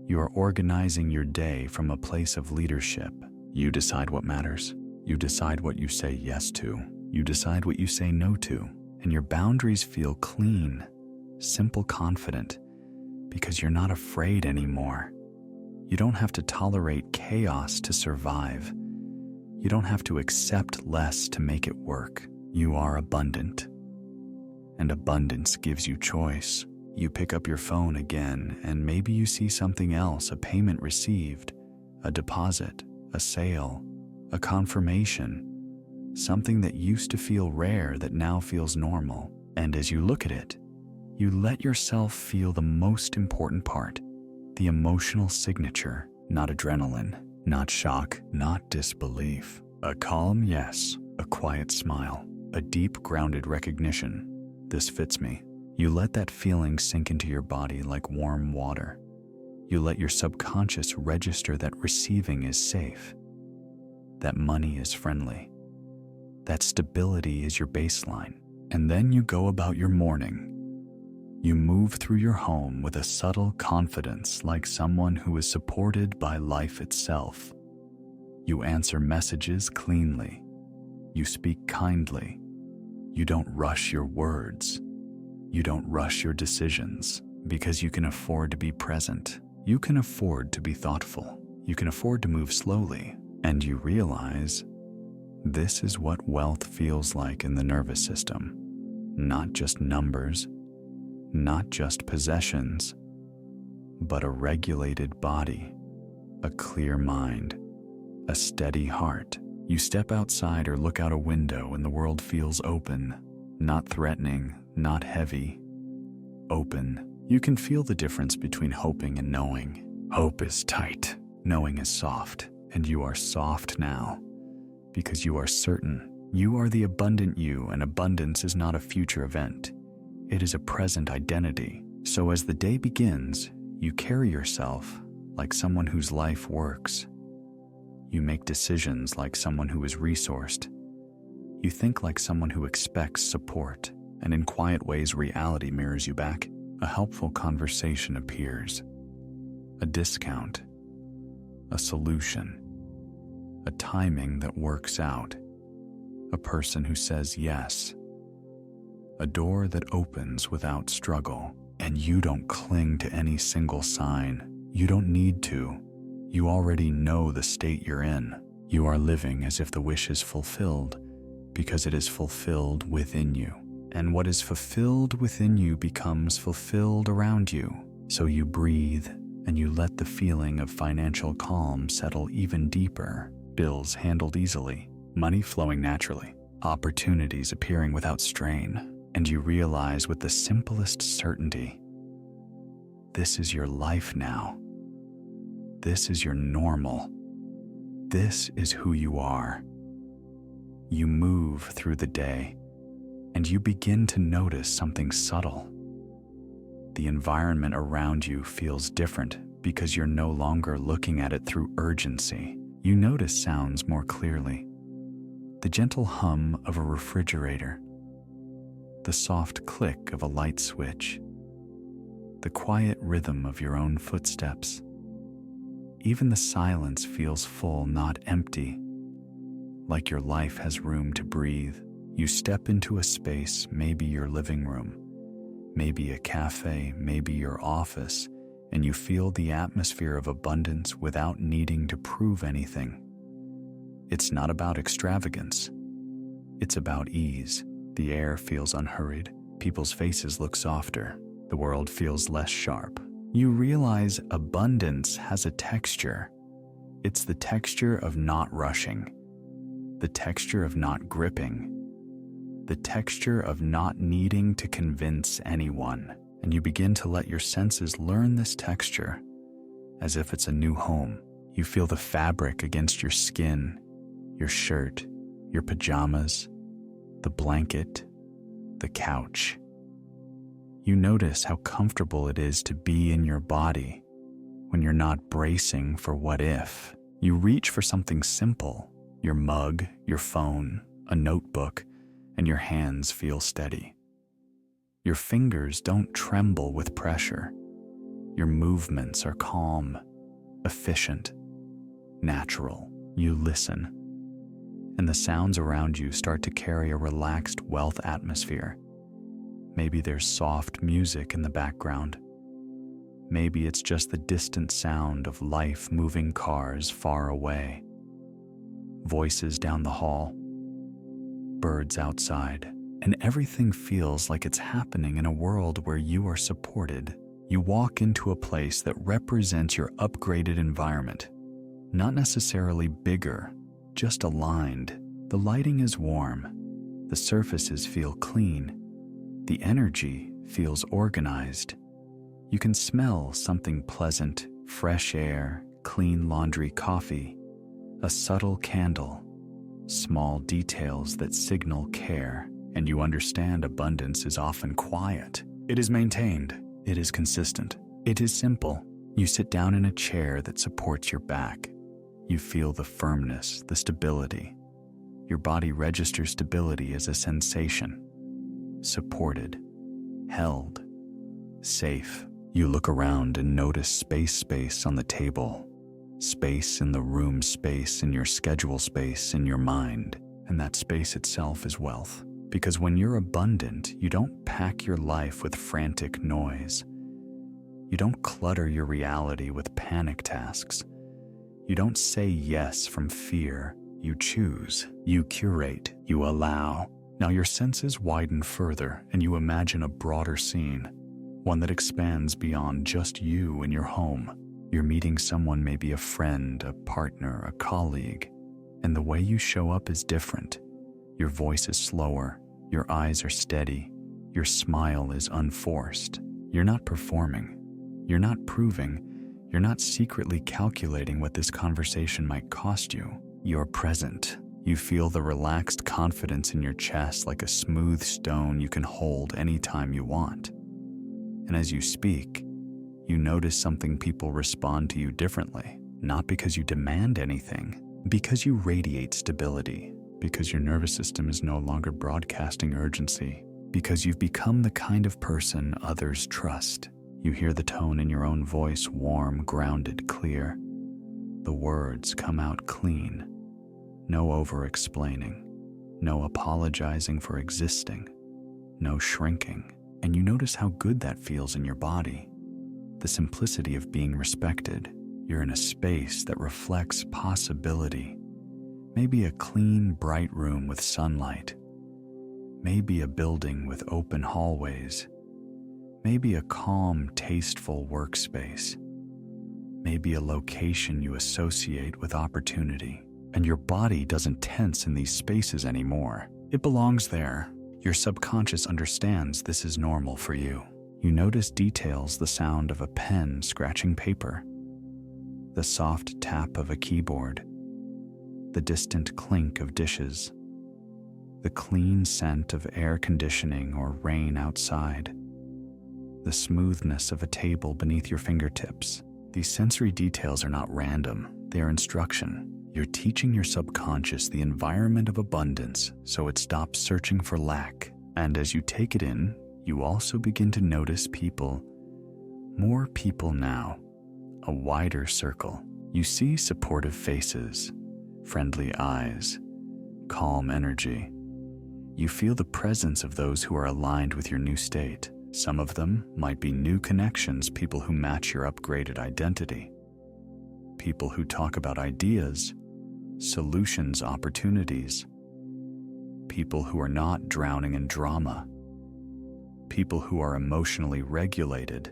Speaker 1: You are organizing your day from a place of leadership. You decide what matters. You decide what you say yes to. You decide what you say no to. And your boundaries feel clean, simple, confident, because you're not afraid anymore. You don't have to tolerate chaos to survive. You don't have to accept less to make it work. You are abundant. And abundance gives you choice. You pick up your phone again, and maybe you see something else, a payment received, a deposit, a sale, a confirmation, something that used to feel rare that now feels normal. And as you look at it, you let yourself feel the most important part, the emotional signature, not adrenaline, not shock, not disbelief. A calm yes, a quiet smile, a deep grounded recognition. This fits me. You let that feeling sink into your body like warm water. You let your subconscious register that receiving is safe, that money is friendly, that stability is your baseline. And then you go about your morning. You move through your home with a subtle confidence, like someone who is supported by life itself. You answer messages cleanly. You speak kindly. You don't rush your words. You don't rush your decisions, because you can afford to be present. You can afford to be thoughtful. You can afford to move slowly. And you realize this is what wealth feels like in the nervous system. Not just numbers, not just possessions, but a regulated body, a clear mind, a steady heart. You step outside or look out a window and the world feels open, not threatening, not heavy, open. You can feel the difference between hoping and knowing. Hope is tight, knowing is soft, and you are soft now because you are certain. You are the abundant you, and abundance is not a future event. It is a present identity. So as the day begins, you carry yourself like someone whose life works. You make decisions like someone who is resourced. You think like someone who expects support, and in quiet ways reality mirrors you back. A helpful conversation appears. A discount. A solution. A timing that works out. A person who says yes. A door that opens without struggle. And you don't cling to any single sign. You don't need to. You already know the state you're in. You are living as if the wish is fulfilled, because it is fulfilled within you. And what is fulfilled within you becomes fulfilled around you. So you breathe, and you let the feeling of financial calm settle even deeper. Bills handled easily. Money flowing naturally, opportunities appearing without strain, and you realize with the simplest certainty, this is your life now. This is your normal. This is who you are. You move through the day, and you begin to notice something subtle. The environment around you feels different because you're no longer looking at it through urgency. You notice sounds more clearly. The gentle hum of a refrigerator, the soft click of a light switch, the quiet rhythm of your own footsteps. Even the silence feels full, not empty, like your life has room to breathe. You step into a space, maybe your living room, maybe a cafe, maybe your office, and you feel the atmosphere of abundance without needing to prove anything. It's not about extravagance. It's about ease. The air feels unhurried. People's faces look softer. The world feels less sharp. You realize abundance has a texture. It's the texture of not rushing, the texture of not gripping, the texture of not needing to convince anyone. And you begin to let your senses learn this texture as if it's a new home. You feel the fabric against your skin, your shirt, your pajamas, the blanket, the couch. You notice how comfortable it is to be in your body when you're not bracing for what if. You reach for something simple, your mug, your phone, a notebook, and your hands feel steady. Your fingers don't tremble with pressure. Your movements are calm, efficient, natural. You listen, and the sounds around you start to carry a relaxed wealth atmosphere. Maybe there's soft music in the background. Maybe it's just the distant sound of life moving cars far away. Voices down the hall, birds outside, and everything feels like it's happening in a world where you are supported. You walk into a place that represents your upgraded environment. Not necessarily bigger, just aligned. The lighting is warm. The surfaces feel clean. The energy feels organized. You can smell something pleasant, fresh air, clean laundry, coffee, a subtle candle, small details that signal care, and you understand abundance is often quiet. It is maintained. It is consistent. It is simple. You sit down in a chair that supports your back. You feel the firmness, the stability. Your body registers stability as a sensation. Supported, held, safe. You look around and notice space on the table, space in the room, space in your schedule, space in your mind. And that space itself is wealth. Because when you're abundant, you don't pack your life with frantic noise. You don't clutter your reality with panic tasks. You don't say yes from fear. You choose, you curate, you allow. Now your senses widen further and you imagine a broader scene, one that expands beyond just you and your home. You're meeting someone, maybe a friend, a partner, a colleague, and the way you show up is different. Your voice is slower, your eyes are steady, your smile is unforced. You're not performing, you're not proving, you're not secretly calculating what this conversation might cost you. You're present. You feel the relaxed confidence in your chest like a smooth stone you can hold anytime you want. And as you speak, you notice something. People respond to you differently, not because you demand anything, because you radiate stability, because your nervous system is no longer broadcasting urgency, because you've become the kind of person others trust. You hear the tone in your own voice, warm, grounded, clear. The words come out clean. No over-explaining, no apologizing for existing, no shrinking. And you notice how good that feels in your body. The simplicity of being respected. You're in a space that reflects possibility. Maybe a clean, bright room with sunlight. Maybe a building with open hallways. Maybe a calm, tasteful workspace. Maybe a location you associate with opportunity. And your body doesn't tense in these spaces anymore. It belongs there. Your subconscious understands this is normal for you. You notice details, the sound of a pen scratching paper, the soft tap of a keyboard, the distant clink of dishes, the clean scent of air conditioning or rain outside, the smoothness of a table beneath your fingertips. These sensory details are not random, they are instruction. You're teaching your subconscious the environment of abundance so it stops searching for lack. And as you take it in, you also begin to notice people. More people now. A wider circle. You see supportive faces, friendly eyes, calm energy. You feel the presence of those who are aligned with your new state. Some of them might be new connections, people who match your upgraded identity. People who talk about ideas, solutions, opportunities. People who are not drowning in drama. People who are emotionally regulated.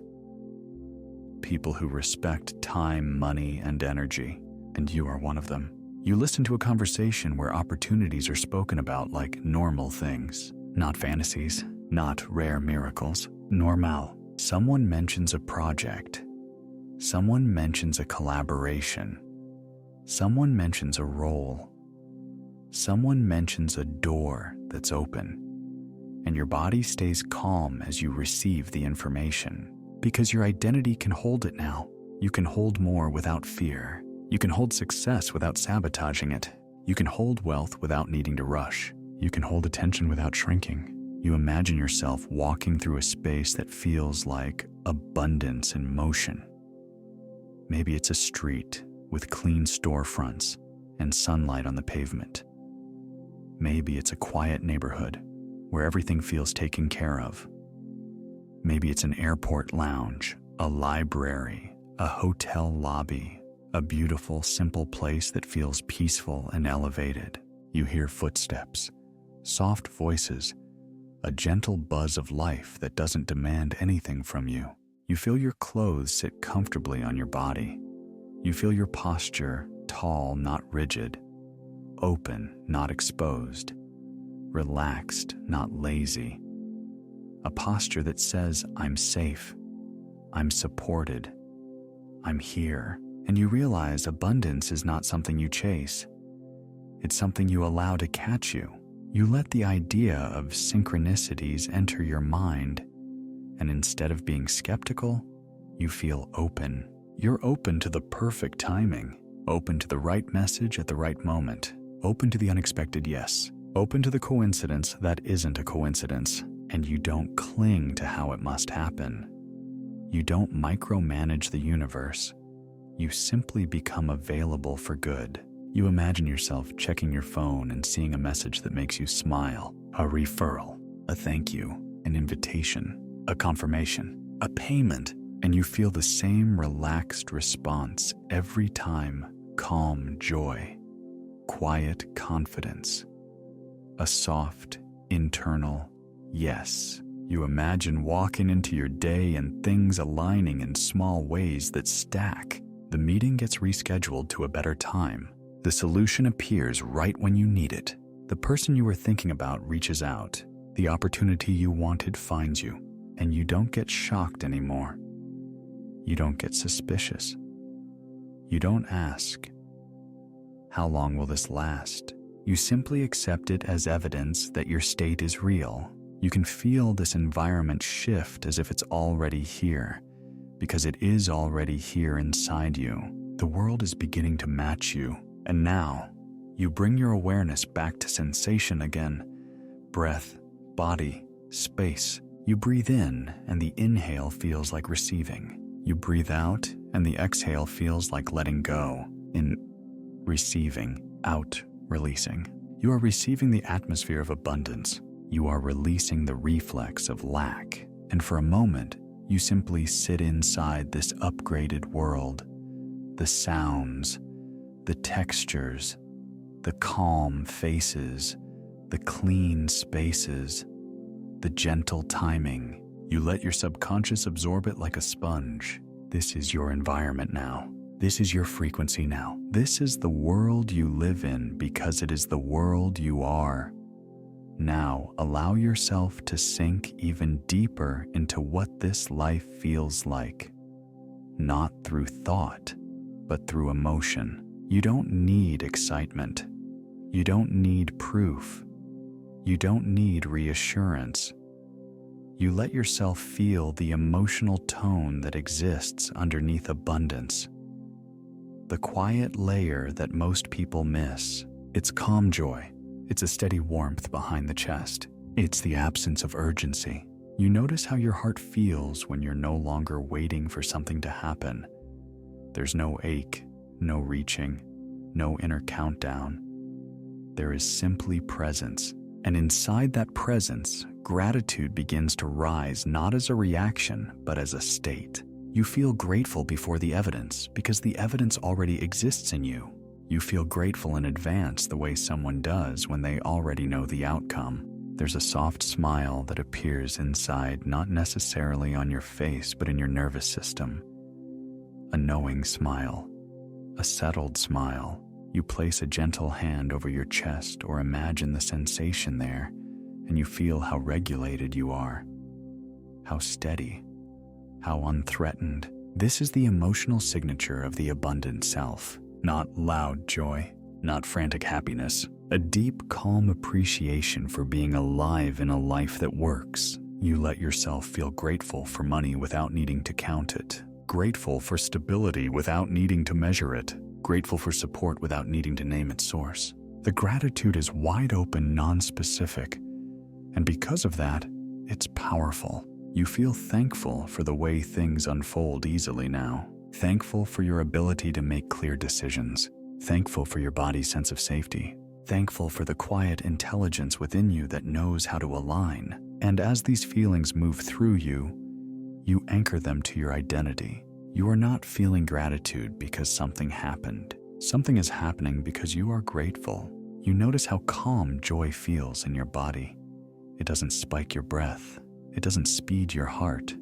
Speaker 1: People who respect time, money, and energy. And you are one of them. You listen to a conversation where opportunities are spoken about like normal things, not fantasies, not rare miracles. Normal. Someone mentions a project. Someone mentions a collaboration. Someone mentions a role. Someone mentions a door that's open. And your body stays calm as you receive the information. Because your identity can hold it now. You can hold more without fear. You can hold success without sabotaging it. You can hold wealth without needing to rush. You can hold attention without shrinking. You imagine yourself walking through a space that feels like abundance in motion. Maybe it's a street with clean storefronts and sunlight on the pavement. Maybe it's a quiet neighborhood where everything feels taken care of. Maybe it's an airport lounge, a library, a hotel lobby, a beautiful, simple place that feels peaceful and elevated. You hear footsteps, soft voices, a gentle buzz of life that doesn't demand anything from you. You feel your clothes sit comfortably on your body. You feel your posture tall, not rigid, open, not exposed, relaxed, not lazy. A posture that says, I'm safe, I'm supported, I'm here. And you realize abundance is not something you chase. It's something you allow to catch you. You let the idea of synchronicities enter your mind, and instead of being skeptical, you feel open. You're open to the perfect timing. Open to the right message at the right moment. Open to the unexpected yes. Open to the coincidence that isn't a coincidence. And you don't cling to how it must happen. You don't micromanage the universe. You simply become available for good. You imagine yourself checking your phone and seeing a message that makes you smile, a referral, a thank you, an invitation, a confirmation, a payment, and you feel the same relaxed response every time. Calm joy, quiet confidence, a soft, internal yes. You imagine walking into your day and things aligning in small ways that stack. The meeting gets rescheduled to a better time. The solution appears right when you need it. The person you were thinking about reaches out. The opportunity you wanted finds you, and you don't get shocked anymore. You don't get suspicious. You don't ask, how long will this last? You simply accept it as evidence that your state is real. You can feel this environment shift as if it's already here, because it is already here inside you. The world is beginning to match you, and now you bring your awareness back to sensation again. Breath, body, space. You breathe in, and the inhale feels like receiving. You breathe out, and the exhale feels like letting go. In receiving, out, releasing. You are receiving the atmosphere of abundance. You are releasing the reflex of lack. And for a moment, you simply sit inside this upgraded world. The sounds, the textures, the calm faces, the clean spaces, the gentle timing. You let your subconscious absorb it like a sponge. This is your environment now. This is your frequency now. This is the world you live in because it is the world you are. Now, allow yourself to sink even deeper into what this life feels like. Not through thought, but through emotion. You don't need excitement. You don't need proof. You don't need reassurance. You let yourself feel the emotional tone that exists underneath abundance. The quiet layer that most people miss. It's calm joy. It's a steady warmth behind the chest. It's the absence of urgency. You notice how your heart feels when you're no longer waiting for something to happen. There's no ache, no reaching, no inner countdown. There is simply presence. And inside that presence, gratitude begins to rise not as a reaction, but as a state. You feel grateful before the evidence because the evidence already exists in you. You feel grateful in advance the way someone does when they already know the outcome. There's a soft smile that appears inside, not necessarily on your face, but in your nervous system. A knowing smile, a settled smile. You place a gentle hand over your chest or imagine the sensation there, and you feel how regulated you are, how steady, how unthreatened. This is the emotional signature of the abundant self. Not loud joy, not frantic happiness, a deep, calm appreciation for being alive in a life that works. You let yourself feel grateful for money without needing to count it, grateful for stability without needing to measure it, grateful for support without needing to name its source. The gratitude is wide open, non-specific, and because of that, it's powerful. You feel thankful for the way things unfold easily now. Thankful for your ability to make clear decisions. Thankful for your body's sense of safety. Thankful for the quiet intelligence within you that knows how to align. And as these feelings move through you, you anchor them to your identity. You are not feeling gratitude because something happened. Something is happening because you are grateful. You notice how calm joy feels in your body. It doesn't spike your breath. It doesn't speed your heart.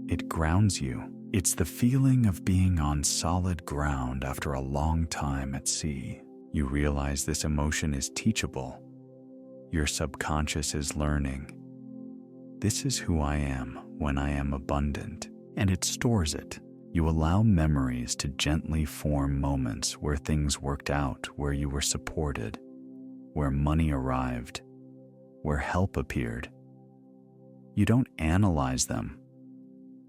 Speaker 1: It grounds you. It's the feeling of being on solid ground after a long time at sea. You realize this emotion is teachable. Your subconscious is learning. This is who I am when I am abundant, and it stores it. You allow memories to gently form moments where things worked out, where you were supported, where money arrived, where help appeared. You don't analyze them.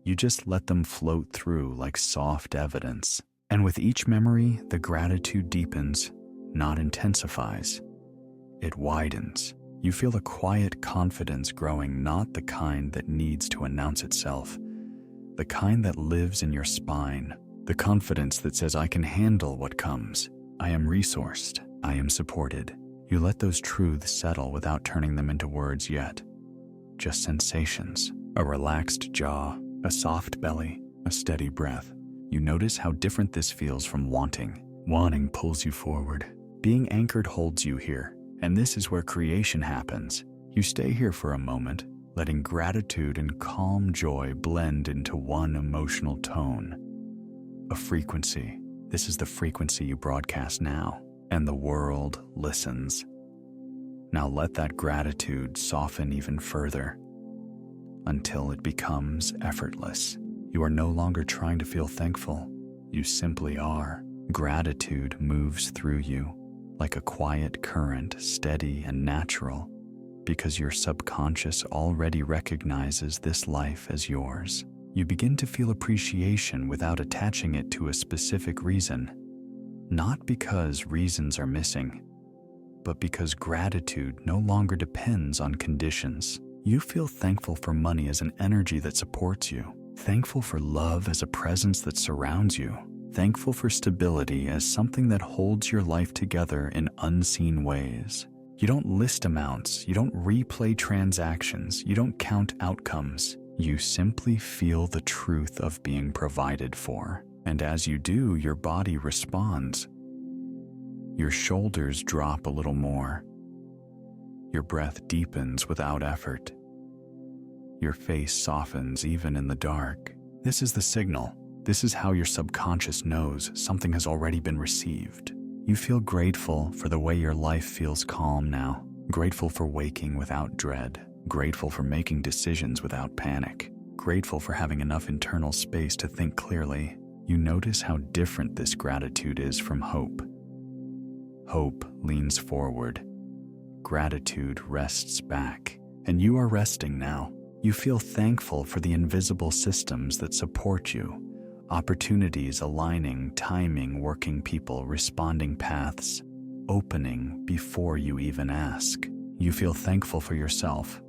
Speaker 1: You just let them float through like soft evidence. And with each memory, the gratitude deepens, not intensifies. It widens. You feel a quiet confidence growing, not the kind that needs to announce itself, the kind that lives in your spine, the confidence that says, I can handle what comes. I am resourced. I am supported. You let those truths settle without turning them into words yet. Just sensations, a relaxed jaw, a soft belly, a steady breath. You notice how different this feels from wanting. Wanting pulls you forward. Being anchored holds you here, and this is where creation happens. You stay here for a moment, letting gratitude and calm joy blend into one emotional tone. A frequency. This is the frequency you broadcast now, and the world listens. Now let that gratitude soften even further until it becomes effortless. You are no longer trying to feel thankful. You simply are. Gratitude moves through you like a quiet current, steady and natural, because your subconscious already recognizes this life as yours. You begin to feel appreciation without attaching it to a specific reason, not because reasons are missing, but because gratitude no longer depends on conditions. You feel thankful for money as an energy that supports you, thankful for love as a presence that surrounds you, thankful for stability as something that holds your life together in unseen ways. You don't list amounts, you don't replay transactions, you don't count outcomes. You simply feel the truth of being provided for. And as you do, your body responds. Your shoulders drop a little more. Your breath deepens without effort. Your face softens even in the dark. This is the signal. This is how your subconscious knows something has already been received. You feel grateful for the way your life feels calm now. Grateful for waking without dread. Grateful for making decisions without panic. Grateful for having enough internal space to think clearly. You notice how different this gratitude is from hope. Hope leans forward. Gratitude rests back. And you are resting now. You feel thankful for the invisible systems that support you. Opportunities aligning, timing, working people, responding paths, opening before you even ask. You feel thankful for yourself,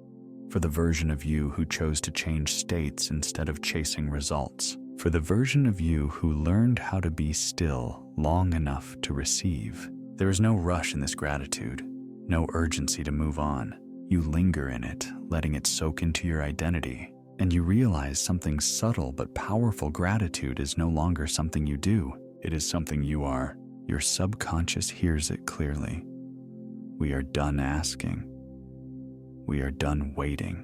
Speaker 1: for the version of you who chose to change states instead of chasing results, for the version of you who learned how to be still long enough to receive. There is no rush in this gratitude, no urgency to move on. You linger in it, letting it soak into your identity, and you realize something subtle but powerful. Gratitude is no longer something you do, it is something you are. Your subconscious hears it clearly. We are done asking. We are done waiting.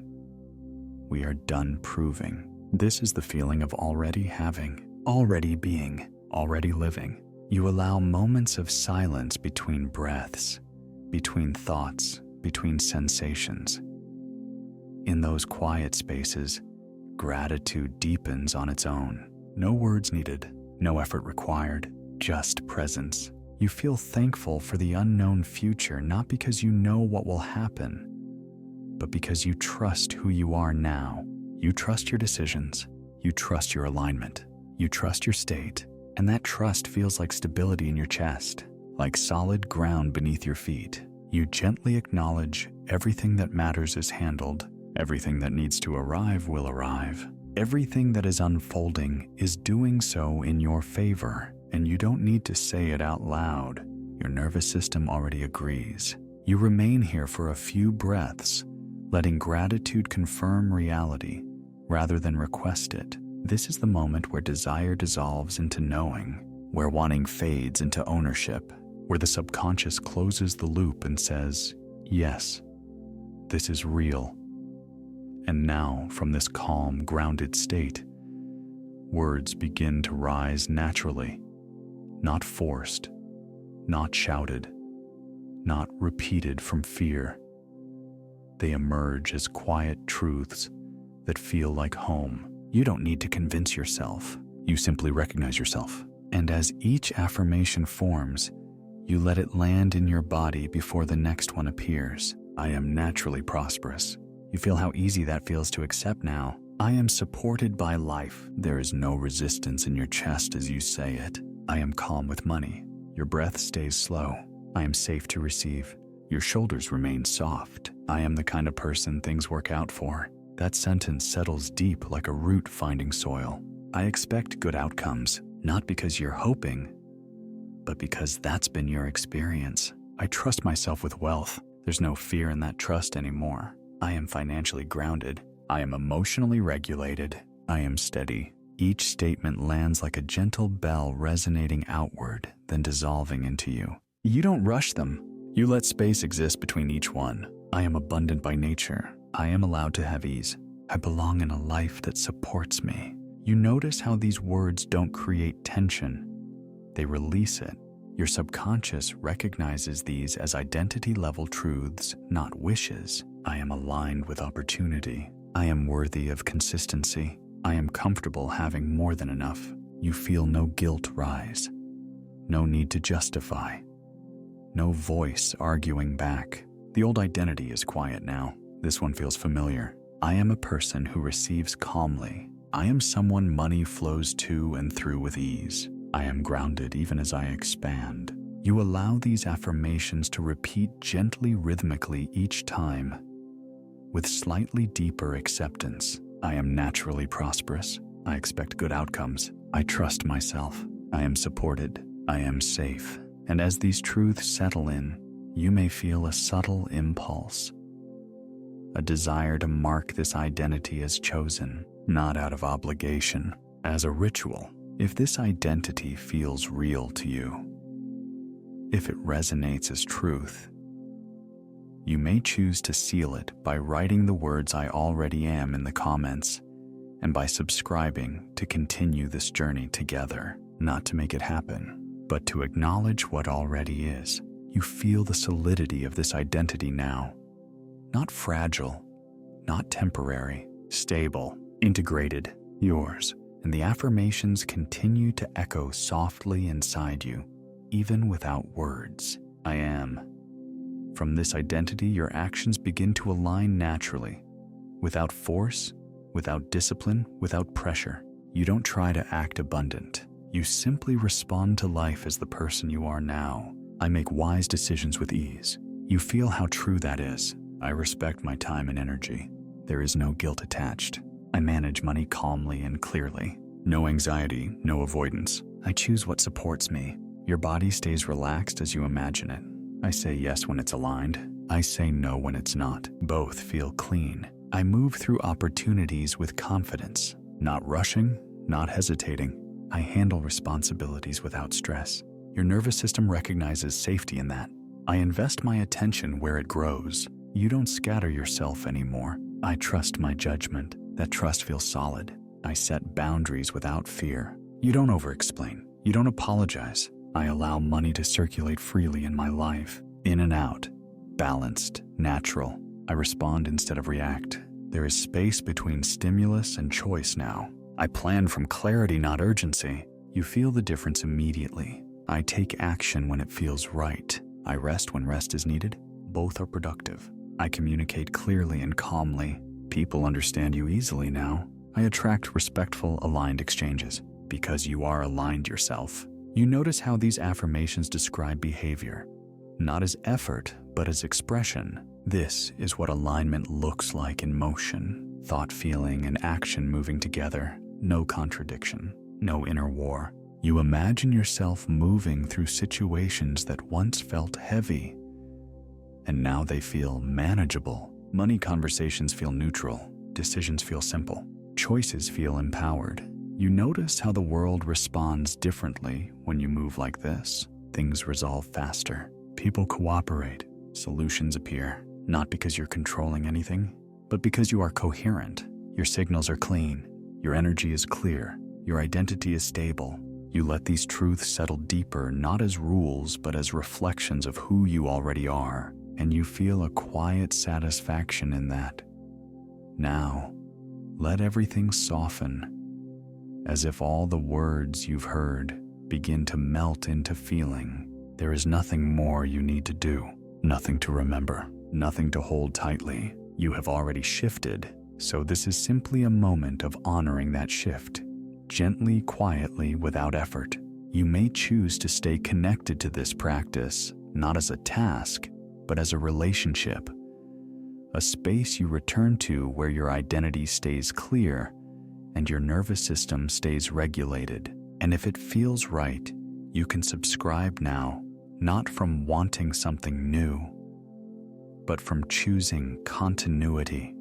Speaker 1: We are done proving. This is the feeling of already having, already being, already living. You allow moments of silence between breaths, between thoughts, between sensations. In those quiet spaces, gratitude deepens on its own. No words needed, no effort required, just presence. You feel thankful for the unknown future, not because you know what will happen, but because you trust who you are now. You trust your decisions, you trust your alignment, you trust your state, and that trust feels like stability in your chest, like solid ground beneath your feet. You gently acknowledge everything that matters is handled, everything that needs to arrive will arrive. Everything that is unfolding is doing so in your favor, and you don't need to say it out loud. Your nervous system already agrees. You remain here for a few breaths, letting gratitude confirm reality rather than request it. This is the moment where desire dissolves into knowing, where wanting fades into ownership, where the subconscious closes the loop and says, yes, this is real. And now, from this calm, grounded state, words begin to rise naturally, not forced, not shouted, not repeated from fear. They emerge as quiet truths that feel like home. You don't need to convince yourself. You simply recognize yourself. And as each affirmation forms, you let it land in your body before the next one appears. I am naturally prosperous. You feel how easy that feels to accept now. I am supported by life. There is no resistance in your chest as you say it. I am calm with money. Your breath stays slow. I am safe to receive. Your shoulders remain soft. I am the kind of person things work out for. That sentence settles deep like a root finding soil. I expect good outcomes, not because you're hoping, but because that's been your experience. I trust myself with wealth. There's no fear in that trust anymore. I am financially grounded. I am emotionally regulated. I am steady. Each statement lands like a gentle bell resonating outward, then dissolving into you. You don't rush them. You let space exist between each one. I am abundant by nature. I am allowed to have ease. I belong in a life that supports me. You notice how these words don't create tension. They release it. Your subconscious recognizes these as identity-level truths, not wishes. I am aligned with opportunity. I am worthy of consistency. I am comfortable having more than enough. You feel no guilt rise. No need to justify. No voice arguing back. The old identity is quiet now. This one feels familiar. I am a person who receives calmly. I am someone money flows to and through with ease. I am grounded even as I expand. You allow these affirmations to repeat gently, rhythmically each time, with slightly deeper acceptance. I am naturally prosperous. I expect good outcomes. I trust myself. I am supported. I am safe. And as these truths settle in, you may feel a subtle impulse, a desire to mark this identity as chosen, not out of obligation, as a ritual. If this identity feels real to you, if it resonates as truth, you may choose to seal it by writing the words "I already am" in the comments, and by subscribing to continue this journey together, not to make it happen, but to acknowledge what already is. You feel the solidity of this identity now. Not fragile, not temporary, stable, integrated, yours. And the affirmations continue to echo softly inside you, even without words. I am. From this identity, your actions begin to align naturally, without force, without discipline, without pressure. You don't try to act abundant. You simply respond to life as the person you are now. I make wise decisions with ease. You feel how true that is. I respect my time and energy. There is no guilt attached. I manage money calmly and clearly. No anxiety, no avoidance. I choose what supports me. Your body stays relaxed as you imagine it. I say yes when it's aligned. I say no when it's not. Both feel clean. I move through opportunities with confidence, not rushing, not hesitating. I handle responsibilities without stress. Your nervous system recognizes safety in that. I invest my attention where it grows. You don't scatter yourself anymore. I trust my judgment. That trust feels solid. I set boundaries without fear. You don't over-explain. You don't apologize. I allow money to circulate freely in my life, in and out, balanced, natural. I respond instead of react. There is space between stimulus and choice now. I plan from clarity, not urgency. You feel the difference immediately. I take action when it feels right. I rest when rest is needed. Both are productive. I communicate clearly and calmly. People understand you easily now. I attract respectful, aligned exchanges because you are aligned yourself. You notice how these affirmations describe behavior, not as effort, but as expression. This is what alignment looks like in motion. Thought, feeling, and action moving together. No contradiction, no inner war. You imagine yourself moving through situations that once felt heavy, and now they feel manageable. Money conversations feel neutral. Decisions feel simple. Choices feel empowered. You notice how the world responds differently when you move like this. Things resolve faster. People cooperate. Solutions appear. Not because you're controlling anything, but because you are coherent. Your signals are clean. Your energy is clear. Your identity is stable. You let these truths settle deeper, not as rules, but as reflections of who you already are. And you feel a quiet satisfaction in that. Now, let everything soften, as if all the words you've heard begin to melt into feeling. There is nothing more you need to do, nothing to remember, nothing to hold tightly. You have already shifted, so this is simply a moment of honoring that shift, gently, quietly, without effort. You may choose to stay connected to this practice, not as a task, but as a relationship, a space you return to where your identity stays clear and your nervous system stays regulated. And if it feels right, you can subscribe now, not from wanting something new, but from choosing continuity,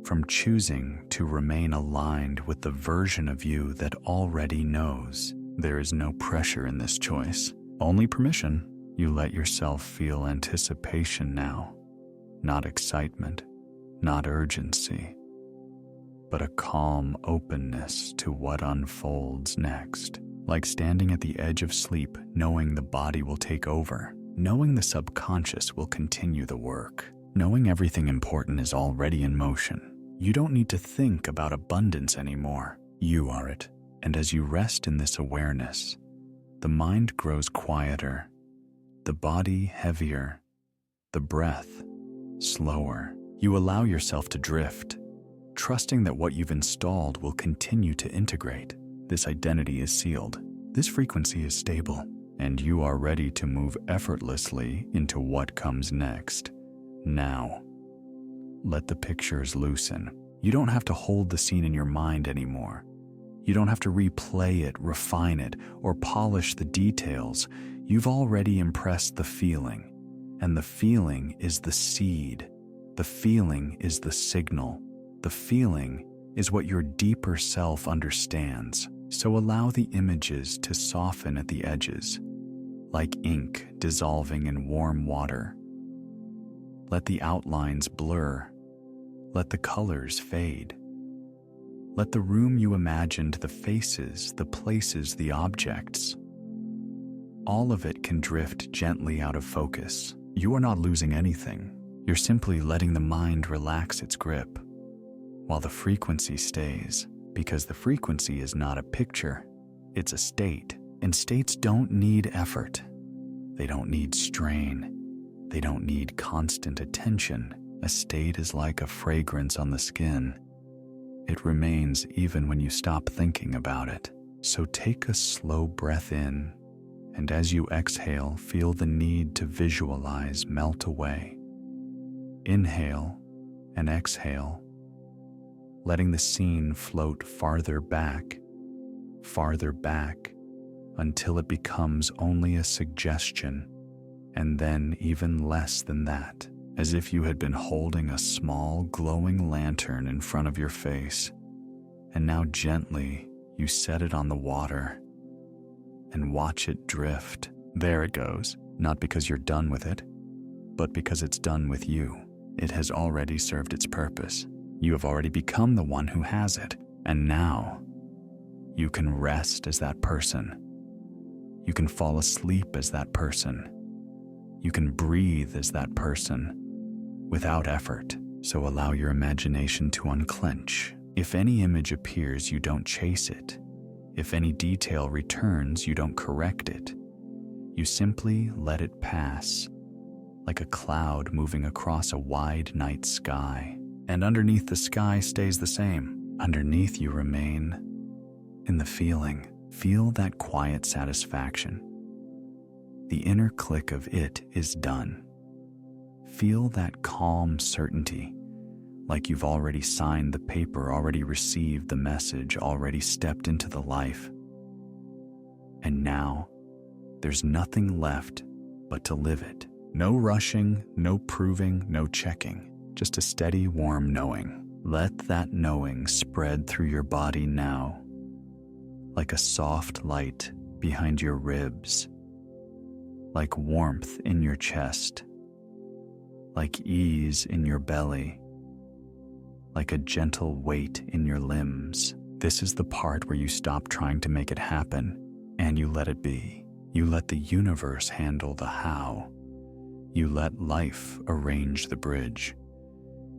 Speaker 1: from choosing to remain aligned with the version of you that already knows. There is no pressure in this choice, only permission. You let yourself feel anticipation now, not excitement, not urgency, but a calm openness to what unfolds next. Like standing at the edge of sleep, knowing the body will take over, knowing the subconscious will continue the work, knowing everything important is already in motion. You don't need to think about abundance anymore. You are it. And as you rest in this awareness, the mind grows quieter, the body heavier, the breath slower. You allow yourself to drift, trusting that what you've installed will continue to integrate. This identity is sealed, this frequency is stable, and you are ready to move effortlessly into what comes next. Now, let the pictures loosen. You don't have to hold the scene in your mind anymore. You don't have to replay it, refine it, or polish the details. You've already impressed the feeling, and the feeling is the seed. The feeling is the signal. The feeling is what your deeper self understands. So allow the images to soften at the edges, like ink dissolving in warm water. Let the outlines blur. Let the colors fade. Let the room you imagined, the faces, the places, the objects, all of it can drift gently out of focus. You are not losing anything. You're simply letting the mind relax its grip, while the frequency stays, because the frequency is not a picture, it's a state. And states don't need effort. They don't need strain. They don't need constant attention. A state is like a fragrance on the skin. It remains even when you stop thinking about it. So take a slow breath in, and as you exhale, feel the need to visualize melt away. Inhale and exhale, letting the scene float farther back, until it becomes only a suggestion, and then even less than that, as if you had been holding a small glowing lantern in front of your face, and now gently you set it on the water and watch it drift. There it goes, not because you're done with it, but because it's done with you. It has already served its purpose. You have already become the one who has it, and now you can rest as that person. You can fall asleep as that person. You can breathe as that person without effort. So allow your imagination to unclench. If any image appears, you don't chase it. If any detail returns, you don't correct it. You simply let it pass, like a cloud moving across a wide night sky. And underneath the sky stays the same. Underneath you remain in the feeling. Feel that quiet satisfaction. The inner click of it is done. Feel that calm certainty, like you've already signed the paper, already received the message, already stepped into the life. And now, there's nothing left but to live it. No rushing, no proving, no checking, just a steady, warm knowing. Let that knowing spread through your body now, like a soft light behind your ribs, like warmth in your chest, like ease in your belly, like a gentle weight in your limbs. This is the part where you stop trying to make it happen and you let it be. You let the universe handle the how. You let life arrange the bridge.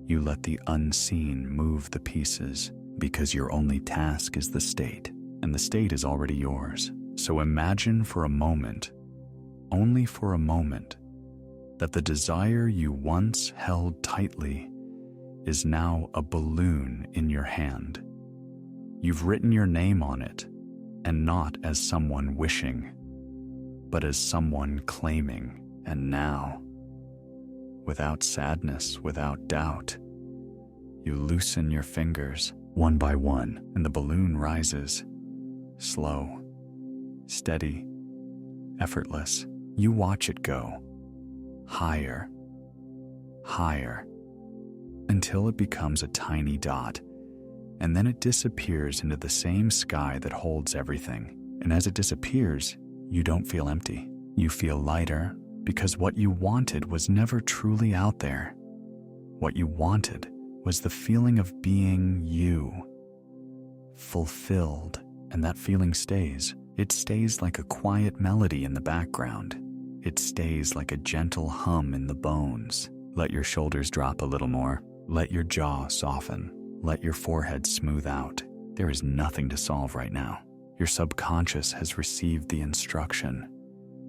Speaker 1: You let the unseen move the pieces, because your only task is the state, and the state is already yours. So imagine for a moment, only for a moment, that the desire you once held tightly is now a balloon in your hand. You've written your name on it, and not as someone wishing, but as someone claiming. And now, without sadness, without doubt, you loosen your fingers one by one, and the balloon rises, slow, steady, effortless. You watch it go higher, higher, until it becomes a tiny dot, and then it disappears into the same sky that holds everything. And as it disappears, you don't feel empty. You feel lighter, because what you wanted was never truly out there. What you wanted was the feeling of being you, fulfilled, and that feeling stays. It stays like a quiet melody in the background. It stays like a gentle hum in the bones. Let your shoulders drop a little more. Let your jaw soften. Let your forehead smooth out. There is nothing to solve right now. Your subconscious has received the instruction.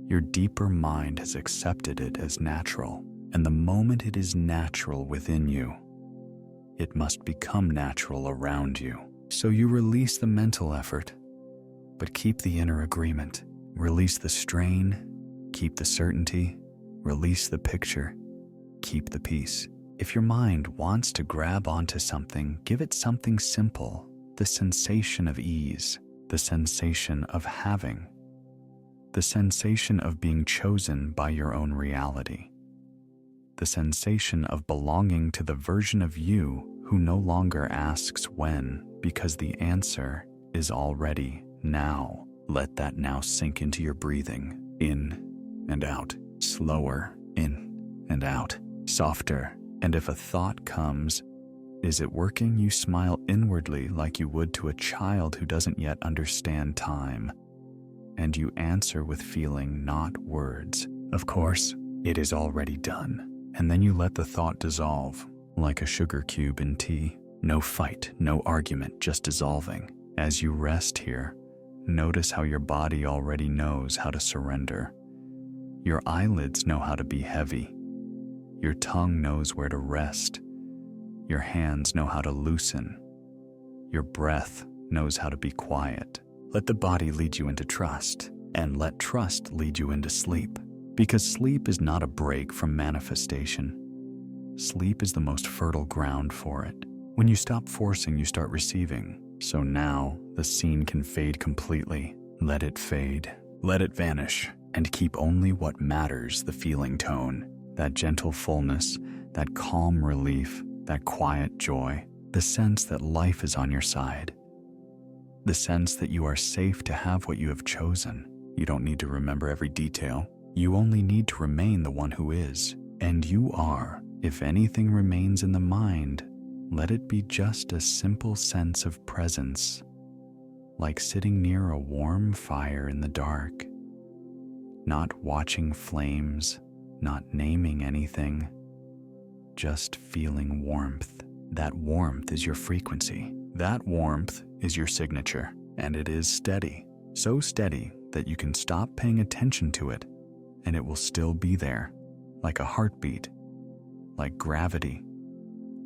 Speaker 1: Your deeper mind has accepted it as natural. And the moment it is natural within you, it must become natural around you. So you release the mental effort, but keep the inner agreement. Release the strain, keep the certainty. Release the picture, keep the peace. If your mind wants to grab onto something, give it something simple. The sensation of ease, the sensation of having, the sensation of being chosen by your own reality, the sensation of belonging to the version of you who no longer asks when, because the answer is already now. Let that now sink into your breathing, in and out, slower, in and out, softer. And if a thought comes, is it working? You smile inwardly like you would to a child who doesn't yet understand time. And you answer with feeling, not words. Of course, it is already done. And then you let the thought dissolve, like a sugar cube in tea. No fight, no argument, just dissolving. As you rest here, notice how your body already knows how to surrender. Your eyelids know how to be heavy. Your tongue knows where to rest. Your hands know how to loosen. Your breath knows how to be quiet. Let the body lead you into trust, and let trust lead you into sleep. Because sleep is not a break from manifestation. Sleep is the most fertile ground for it. When you stop forcing, you start receiving. So now, the scene can fade completely. Let it fade. Let it vanish. And keep only what matters, the feeling tone. That gentle fullness, that calm relief, that quiet joy, the sense that life is on your side, the sense that you are safe to have what you have chosen. You don't need to remember every detail. You only need to remain the one who is. And you are. If anything remains in the mind, let it be just a simple sense of presence, like sitting near a warm fire in the dark, not watching flames, not naming anything, just feeling warmth. That warmth is your frequency. That warmth is your signature, and it is steady. So steady that you can stop paying attention to it, and it will still be there, like a heartbeat, like gravity,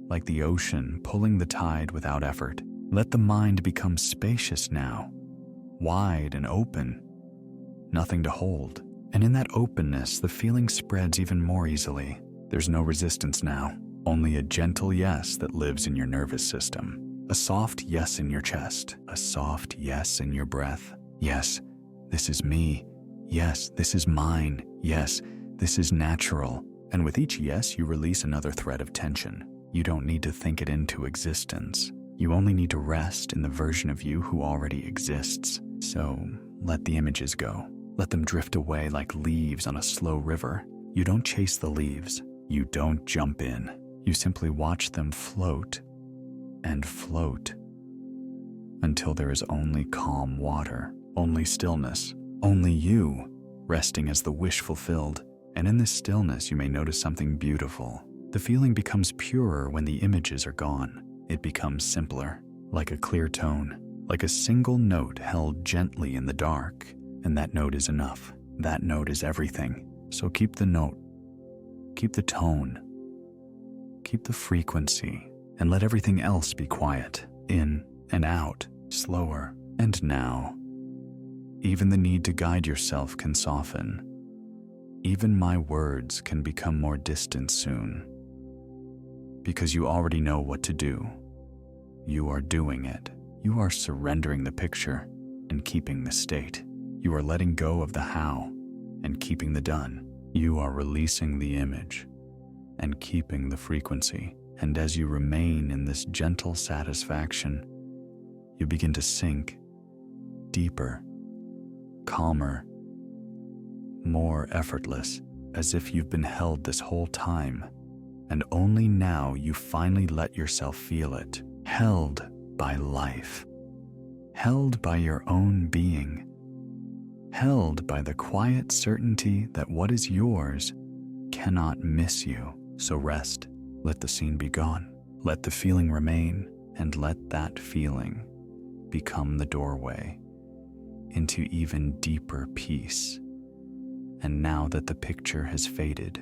Speaker 1: like the ocean pulling the tide without effort. Let the mind become spacious now, wide and open, nothing to hold. And in that openness, the feeling spreads even more easily. There's no resistance now, only a gentle yes that lives in your nervous system. A soft yes in your chest, a soft yes in your breath. Yes, this is me. Yes, this is mine. Yes, this is natural. And with each yes, you release another thread of tension. You don't need to think it into existence. You only need to rest in the version of you who already exists. So let the images go. Let them drift away like leaves on a slow river. You don't chase the leaves. You don't jump in. You simply watch them float and float until there is only calm water, only stillness, only you, resting as the wish fulfilled. And in this stillness, you may notice something beautiful. The feeling becomes purer when the images are gone. It becomes simpler, like a clear tone, like a single note held gently in the dark. And that note is enough. That note is everything. So keep the note, keep the tone, keep the frequency, and let everything else be quiet. In and out, slower. And now, Even the need to guide yourself can soften. Even my words can become more distant soon. Because you already know what to do. You are doing it. You are surrendering the picture and keeping the state. You are letting go of the how and keeping the done. You are releasing the image and keeping the frequency. And as you remain in this gentle satisfaction, you begin to sink deeper, calmer, more effortless, as if you've been held this whole time, and only now you finally let yourself feel it. Held by life, held by your own being, held by the quiet certainty that what is yours cannot miss you. So rest, let the scene be gone, let the feeling remain, and let that feeling become the doorway into even deeper peace. And now that the picture has faded,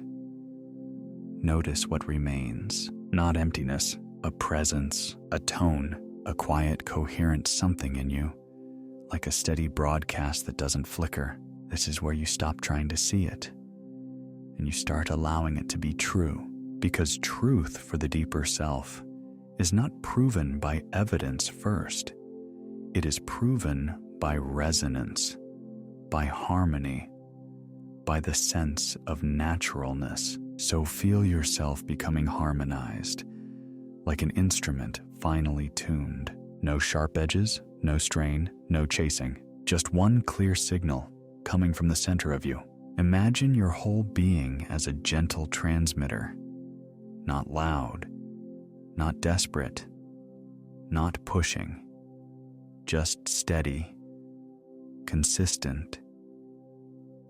Speaker 1: notice what remains. Not emptiness, a presence, a tone, a quiet, coherent something in you, like a steady broadcast that doesn't flicker. This is where you stop trying to see it, and you start allowing it to be true, because truth for the deeper self is not proven by evidence first. It is proven by resonance, by harmony, by the sense of naturalness. So feel yourself becoming harmonized, like an instrument finally tuned. No sharp edges, no strain, no chasing, just one clear signal coming from the center of you. Imagine your whole being as a gentle transmitter, not loud, not desperate, not pushing, just steady, consistent,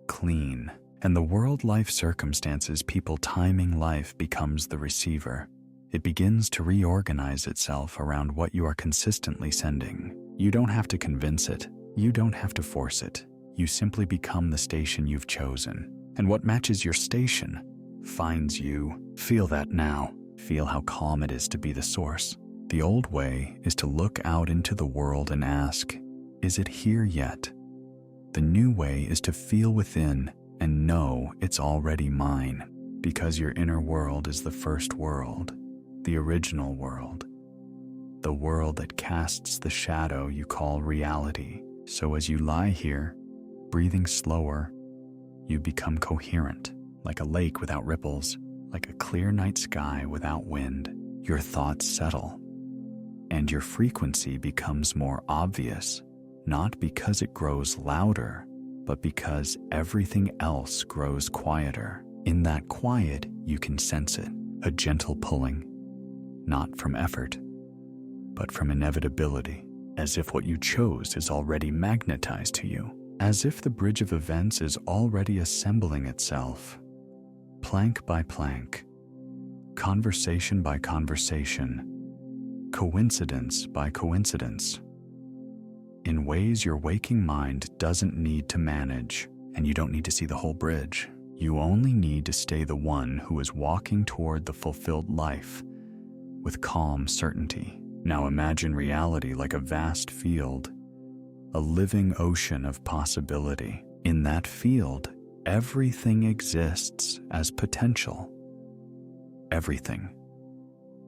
Speaker 1: clean. And the world, life circumstances, people, timing, life becomes the receiver. It begins to reorganize itself around what you are consistently sending. You don't have to convince it. You don't have to force it. You simply become the station you've chosen. And what matches your station finds you. Feel that now. Feel how calm it is to be the source. The old way is to look out into the world and ask, is it here yet? The new way is to feel within and know it's already mine, because your inner world is the first world, the original world, the world that casts the shadow you call reality. So as you lie here, breathing slower, you become coherent, like a lake without ripples, like a clear night sky without wind. Your thoughts settle, and your frequency becomes more obvious, not because it grows louder, but because everything else grows quieter. In that quiet, you can sense it, a gentle pulling, not from effort, but from inevitability, as if what you chose is already magnetized to you, as if the bridge of events is already assembling itself, plank by plank, conversation by conversation, coincidence by coincidence, in ways your waking mind doesn't need to manage, and you don't need to see the whole bridge. You only need to stay the one who is walking toward the fulfilled life with calm certainty. Now imagine reality like a vast field, a living ocean of possibility. In that field, everything exists as potential. Everything,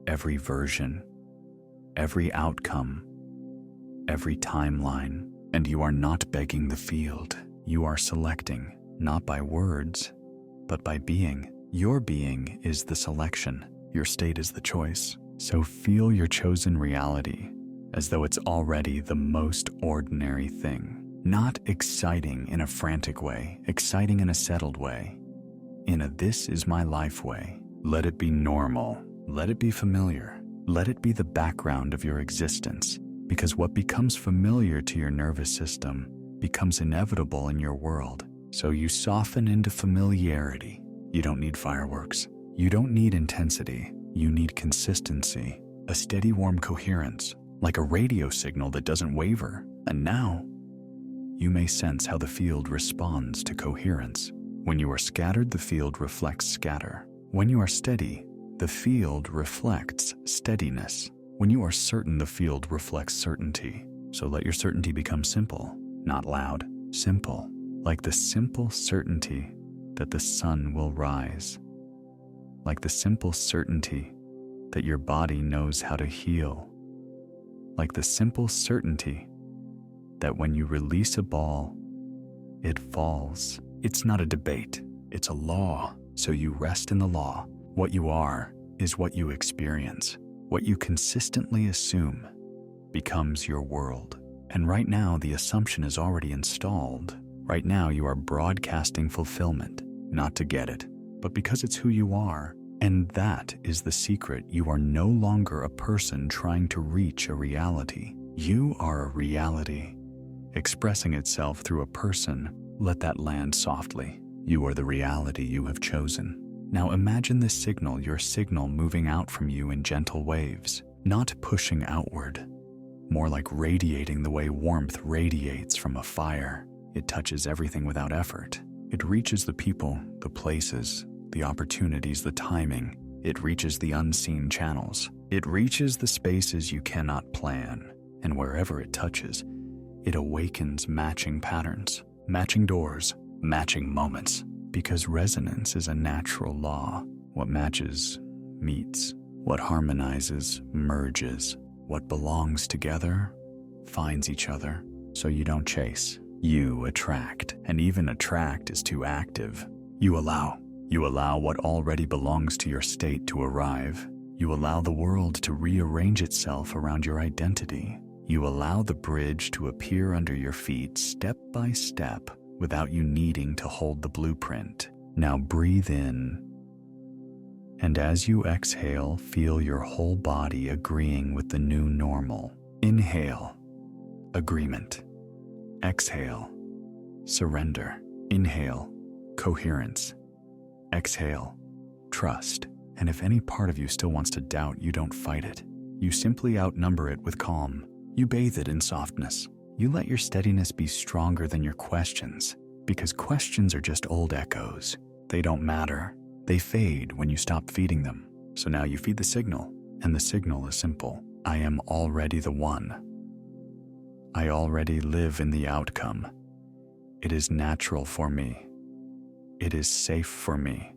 Speaker 1: every version, every outcome, every timeline. And you are not begging the field. You are selecting, not by words, but by being. Your being is the selection. Your state is the choice. So feel your chosen reality as though it's already the most ordinary thing. Not exciting in a frantic way, exciting in a settled way, in a this is my life way. Let it be normal. Let it be familiar. Let it be the background of your existence, because what becomes familiar to your nervous system becomes inevitable in your world. So you soften into familiarity. You don't need fireworks. You don't need intensity. You need consistency, a steady, warm coherence, like a radio signal that doesn't waver. And now, you may sense how the field responds to coherence. When you are scattered, the field reflects scatter. When you are steady, the field reflects steadiness. When you are certain, the field reflects certainty. So let your certainty become simple, not loud. simple, like the simple certainty that the sun will rise, like the simple certainty that your body knows how to heal, like the simple certainty that when you release a ball, it falls. It's not a debate, it's a law, so you rest in the law. What you are is what you experience. What you consistently assume becomes your world. And right now, the assumption is already installed. Right now, you are broadcasting fulfillment, not to get it, but because it's who you are. And that is the secret. You are no longer a person trying to reach a reality. You are a reality, expressing itself through a person. Let that land softly. You are the reality you have chosen. Now imagine this signal, your signal moving out from you in gentle waves, not pushing outward, more like radiating the way warmth radiates from a fire. It touches everything without effort. It reaches the people, the places, the opportunities, the timing. It reaches the unseen channels. It reaches the spaces you cannot plan. And wherever it touches, it awakens matching patterns, matching doors, matching moments. Because resonance is a natural law. What matches, meets. What harmonizes, merges. What belongs together, finds each other. So you don't chase, you attract. And even attract is too active. You allow. You allow what already belongs to your state to arrive. You allow the world to rearrange itself around your identity. You allow the bridge to appear under your feet step by step without you needing to hold the blueprint. Now breathe in. And as you exhale, feel your whole body agreeing with the new normal. Inhale, agreement. Exhale, surrender. Inhale, coherence. Exhale, trust. And if any part of you still wants to doubt, you don't fight it. You simply outnumber it with calm. You bathe it in softness. You let your steadiness be stronger than your questions, because questions are just old echoes. They don't matter. They fade when you stop feeding them. So now you feed the signal, and the signal is simple. I am already the one. I already live in the outcome. It is natural for me. It is safe for me.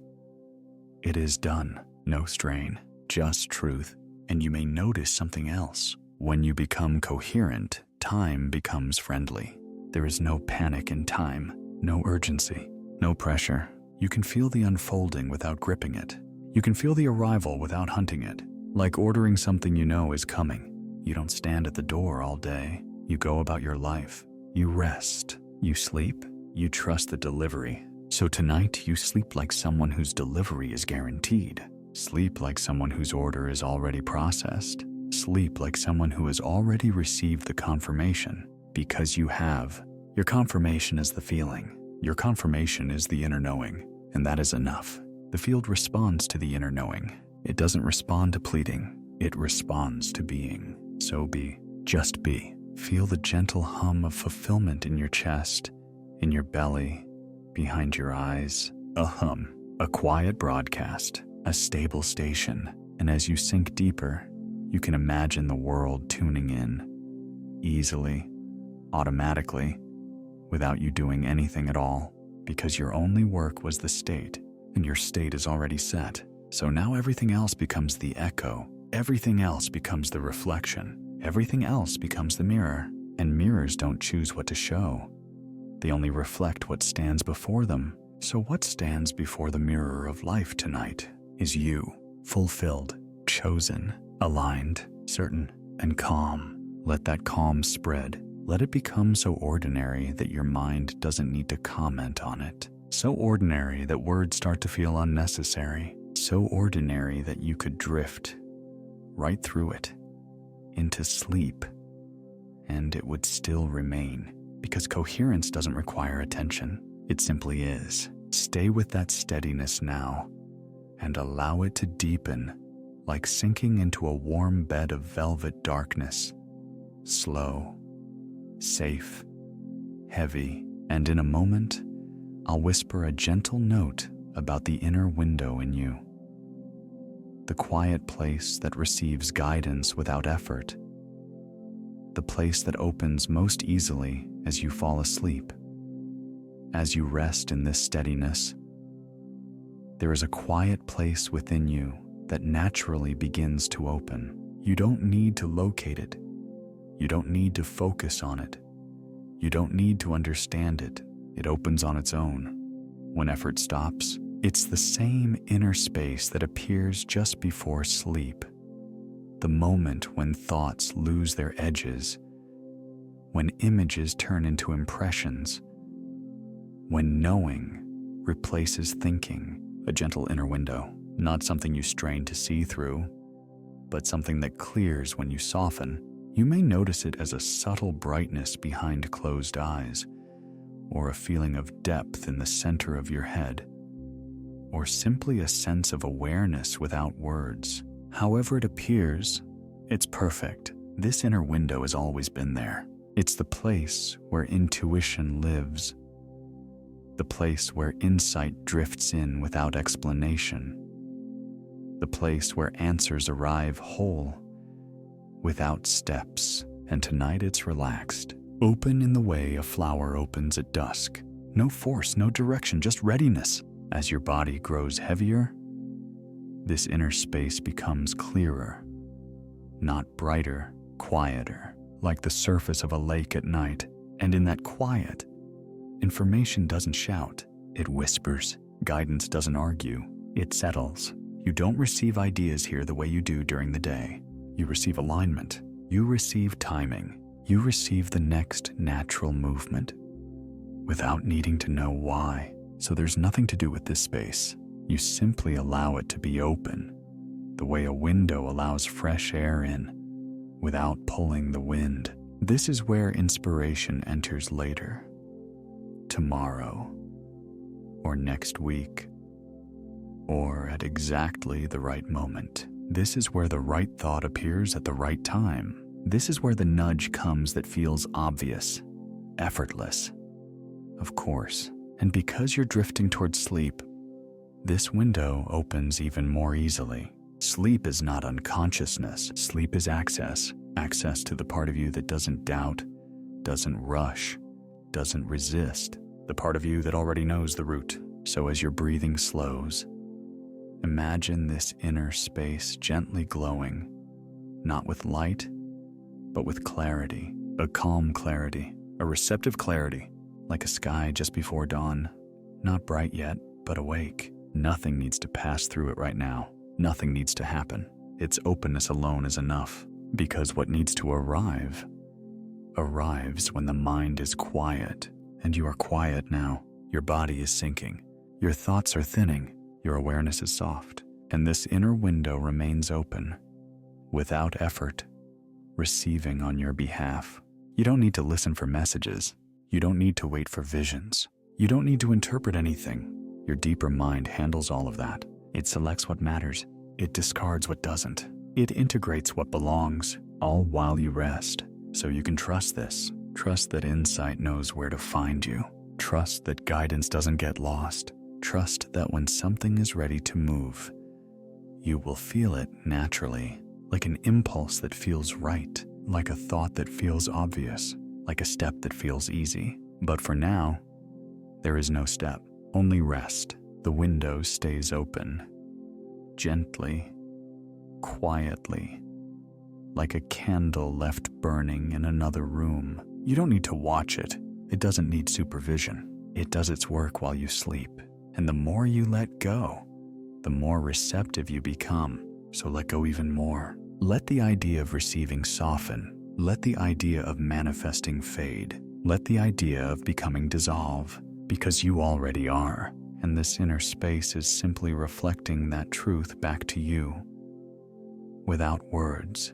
Speaker 1: It is done. No strain, just truth. And you may notice something else. When you become coherent, time becomes friendly. There is no panic in time, no urgency, no pressure. You can feel the unfolding without gripping it. You can feel the arrival without hunting it. Like ordering something you know is coming. You don't stand at the door all day. You go about your life. You rest. You sleep. You trust the delivery. So tonight, you sleep like someone whose delivery is guaranteed. Sleep like someone whose order is already processed. Sleep like someone who has already received the confirmation, because you have. Your confirmation is the feeling. Your confirmation is the inner knowing, and that is enough. The field responds to the inner knowing. It doesn't respond to pleading. It responds to being. So be. Just be. Feel the gentle hum of fulfillment in your chest, in your belly, behind your eyes. A hum, a quiet broadcast, a stable station. And as you sink deeper, you can imagine the world tuning in, easily, automatically, without you doing anything at all, because your only work was the state, and your state is already set. So now everything else becomes the echo, everything else becomes the reflection, everything else becomes the mirror, and mirrors don't choose what to show. They only reflect what stands before them. So what stands before the mirror of life tonight is you, fulfilled, chosen, aligned, certain, and calm. Let that calm spread. Let it become so ordinary that your mind doesn't need to comment on it. So ordinary that words start to feel unnecessary. So ordinary that you could drift right through it into sleep, and it would still remain, because coherence doesn't require attention. It simply is. Stay with that steadiness now and allow it to deepen, like sinking into a warm bed of velvet darkness. Slow, safe, heavy, and in a moment, I'll whisper a gentle note about the inner window in you. The quiet place that receives guidance without effort. The place that opens most easily as you fall asleep. As you rest in this steadiness, there is a quiet place within you that naturally begins to open. You don't need to locate it. You don't need to focus on it. You don't need to understand it. It opens on its own. When effort stops, it's the same inner space that appears just before sleep. The moment when thoughts lose their edges, when images turn into impressions, when knowing replaces thinking. A gentle inner window, not something you strain to see through, but something that clears when you soften. You may notice it as a subtle brightness behind closed eyes, or a feeling of depth in the center of your head, or simply a sense of awareness without words. However it appears, it's perfect. This inner window has always been there. It's the place where intuition lives, the place where insight drifts in without explanation, the place where answers arrive whole, without steps. And tonight it's relaxed, open in the way a flower opens at dusk. No force, no direction, just readiness. As your body grows heavier, this inner space becomes clearer, not brighter, quieter, like the surface of a lake at night. And in that quiet, information doesn't shout, it whispers. Guidance doesn't argue, it settles. You don't receive ideas here the way you do during the day. You receive alignment. You receive timing. You receive the next natural movement without needing to know why. So there's nothing to do with this space. You simply allow it to be open, the way a window allows fresh air in, without pulling the wind. This is where inspiration enters later. Tomorrow, or next week, or at exactly the right moment. This is where the right thought appears at the right time. This is where the nudge comes that feels obvious, effortless. Of course, and because you're drifting towards sleep, this window opens even more easily. Sleep is not unconsciousness. Sleep is access. Access to the part of you that doesn't doubt, doesn't rush, doesn't resist, the part of you that already knows the route. So as your breathing slows, imagine this inner space gently glowing, not with light, but with clarity, a calm clarity, a receptive clarity, like a sky just before dawn, not bright yet, but awake. Nothing needs to pass through it right now. Nothing needs to happen. Its openness alone is enough, because what needs to arrive arrives when the mind is quiet, and you are quiet now. Your body is sinking. Your thoughts are thinning. Your awareness is soft, and this inner window remains open, without effort, receiving on your behalf. You don't need to listen for messages. You don't need to wait for visions. You don't need to interpret anything. Your deeper mind handles all of that. It selects what matters. It discards what doesn't. It integrates what belongs, all while you rest. So you can trust this. Trust that insight knows where to find you. Trust that guidance doesn't get lost. Trust that when something is ready to move, you will feel it naturally, like an impulse that feels right, like a thought that feels obvious, like a step that feels easy. But for now, there is no step, only rest. The window stays open, gently, quietly, like a candle left burning in another room. You don't need to watch it. It doesn't need supervision. It does its work while you sleep. And the more you let go, the more receptive you become. So let go even more. Let the idea of receiving soften. Let the idea of manifesting fade. Let the idea of becoming dissolve, because you already are. And this inner space is simply reflecting that truth back to you, without words,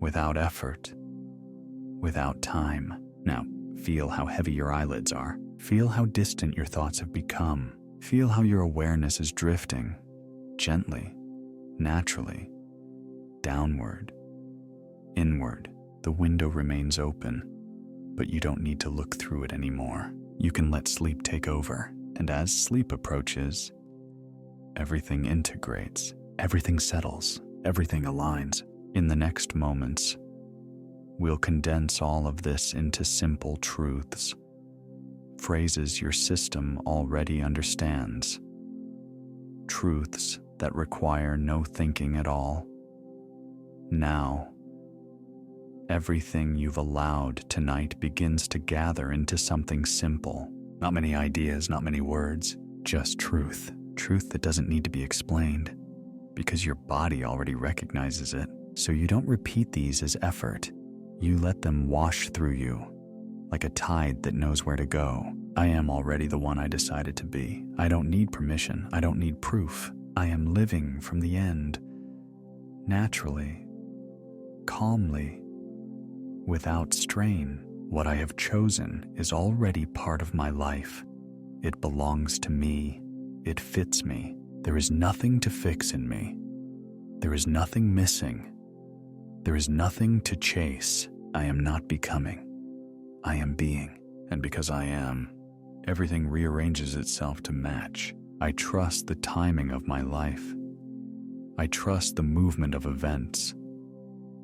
Speaker 1: without effort, without time. Now, feel how heavy your eyelids are. Feel how distant your thoughts have become. Feel how your awareness is drifting, gently, naturally, downward, inward. The window remains open, but you don't need to look through it anymore. You can let sleep take over. And as sleep approaches, everything integrates, everything settles, everything aligns. In the next moments, we'll condense all of this into simple truths. phrases your system already understands, truths that require no thinking at all. Now, everything you've allowed tonight begins to gather into something simple. Not many ideas, not many words, just truth. Truth that doesn't need to be explained, because your body already recognizes it. So you don't repeat these as effort. You let them wash through you, like a tide that knows where to go. I am already the one I decided to be. I don't need permission. I don't need proof. I am living from the end, naturally, calmly, without strain. What I have chosen is already part of my life. It belongs to me. It fits me. There is nothing to fix in me. There is nothing missing. There is nothing to chase. I am not becoming. I am being. And because I am, everything rearranges itself to match. I trust the timing of my life. I trust the movement of events.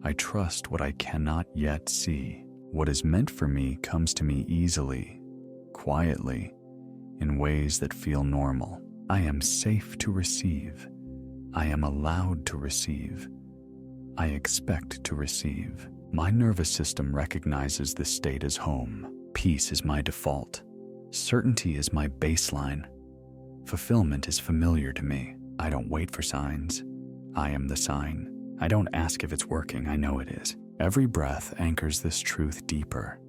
Speaker 1: I trust what I cannot yet see. What is meant for me comes to me easily, quietly, in ways that feel normal. I am safe to receive. I am allowed to receive. I expect to receive. My nervous system recognizes this state as home. Peace is my default. Certainty is my baseline. Fulfillment is familiar to me. I don't wait for signs. I am the sign. I don't ask if it's working. I know it is. Every breath anchors this truth deeper.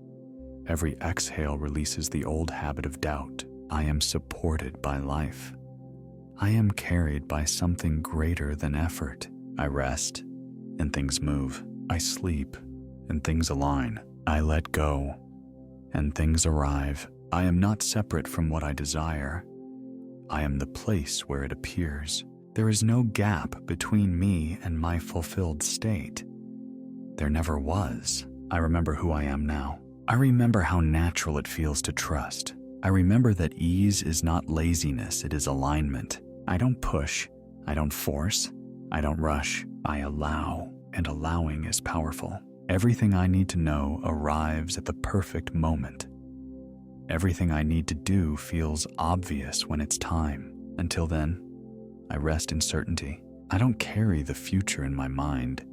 Speaker 1: Every exhale releases the old habit of doubt. I am supported by life. I am carried by something greater than effort. I rest, and things move. I sleep, and things align. I let go, and things arrive. I am not separate from what I desire. I am the place where it appears. There is no gap between me and my fulfilled state. There never was. I remember who I am now. I remember how natural it feels to trust. I remember that ease is not laziness, it is alignment. I don't push, I don't force, I don't rush. I allow, and allowing is powerful. Everything I need to know arrives at the perfect moment. Everything I need to do feels obvious when it's time. Until then, I rest in certainty. I don't carry the future in my mind.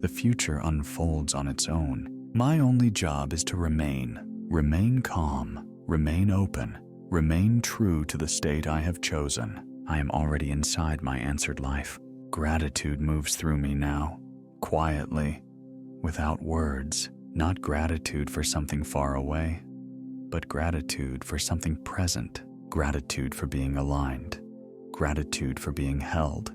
Speaker 1: The future unfolds on its own. My only job is to remain calm, remain open, remain true to the state I have chosen. I am already inside my answered life. Gratitude moves through me now, quietly, without words. Not gratitude for something far away, but gratitude for something present. Gratitude for being aligned. Gratitude for being held.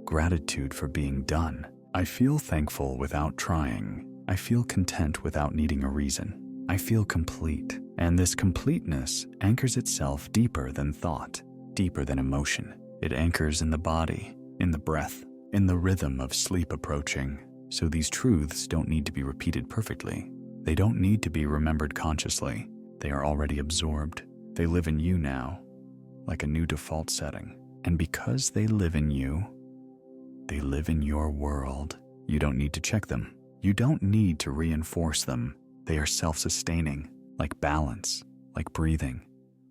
Speaker 1: Gratitude for being done. I feel thankful without trying. I feel content without needing a reason. I feel complete, and this completeness anchors itself deeper than thought, deeper than emotion. It anchors in the body, in the breath, in the rhythm of sleep approaching. So these truths don't need to be repeated perfectly. They don't need to be remembered consciously. They are already absorbed. They live in you now, like a new default setting. And because they live in you, they live in your world. You don't need to check them. You don't need to reinforce them. They are self-sustaining, like balance, like breathing,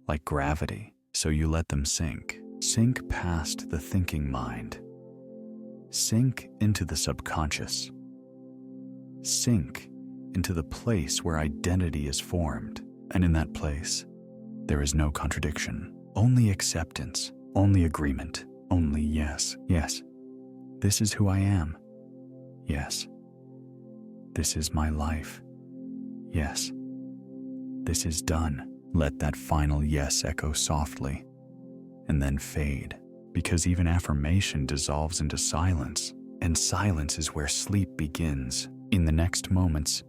Speaker 1: like gravity. So you let them sink. Sink past the thinking mind. Sink into the subconscious. Sink into the place where identity is formed. And in that place, there is no contradiction, only acceptance, only agreement, only yes. Yes, this is who I am. Yes, this is my life. Yes, this is done. Let that final yes echo softly and then fade, because even affirmation dissolves into silence, and silence is where sleep begins. In the next moments,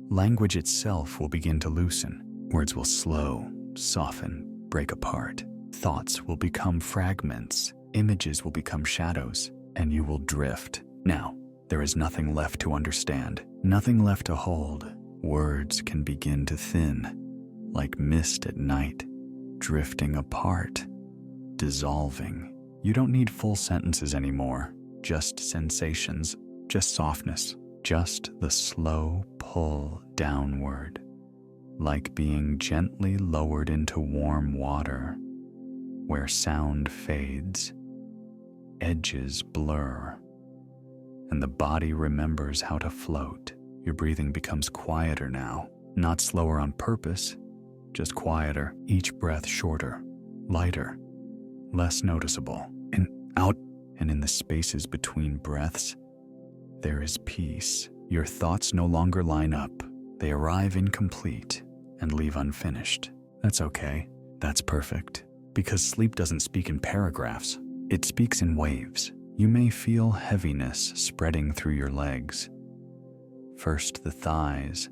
Speaker 1: language itself will begin to loosen. Words will slow, soften, break apart. Thoughts will become fragments. Images will become shadows, and you will drift. Now, there is nothing left to understand, nothing left to hold. Words can begin to thin, like mist at night, drifting apart, dissolving. You don't need full sentences anymore, just sensations, just softness, just the slow pull downward. like being gently lowered into warm water, where sound fades, edges blur, and the body remembers how to float. Your breathing becomes quieter now, not slower on purpose, just quieter, each breath shorter, lighter, less noticeable. In, out, and in the spaces between breaths, there is peace. Your thoughts no longer line up. They arrive incomplete and leave unfinished. That's okay. That's perfect. Because sleep doesn't speak in paragraphs. It speaks in waves. You may feel heaviness spreading through your legs. First the thighs,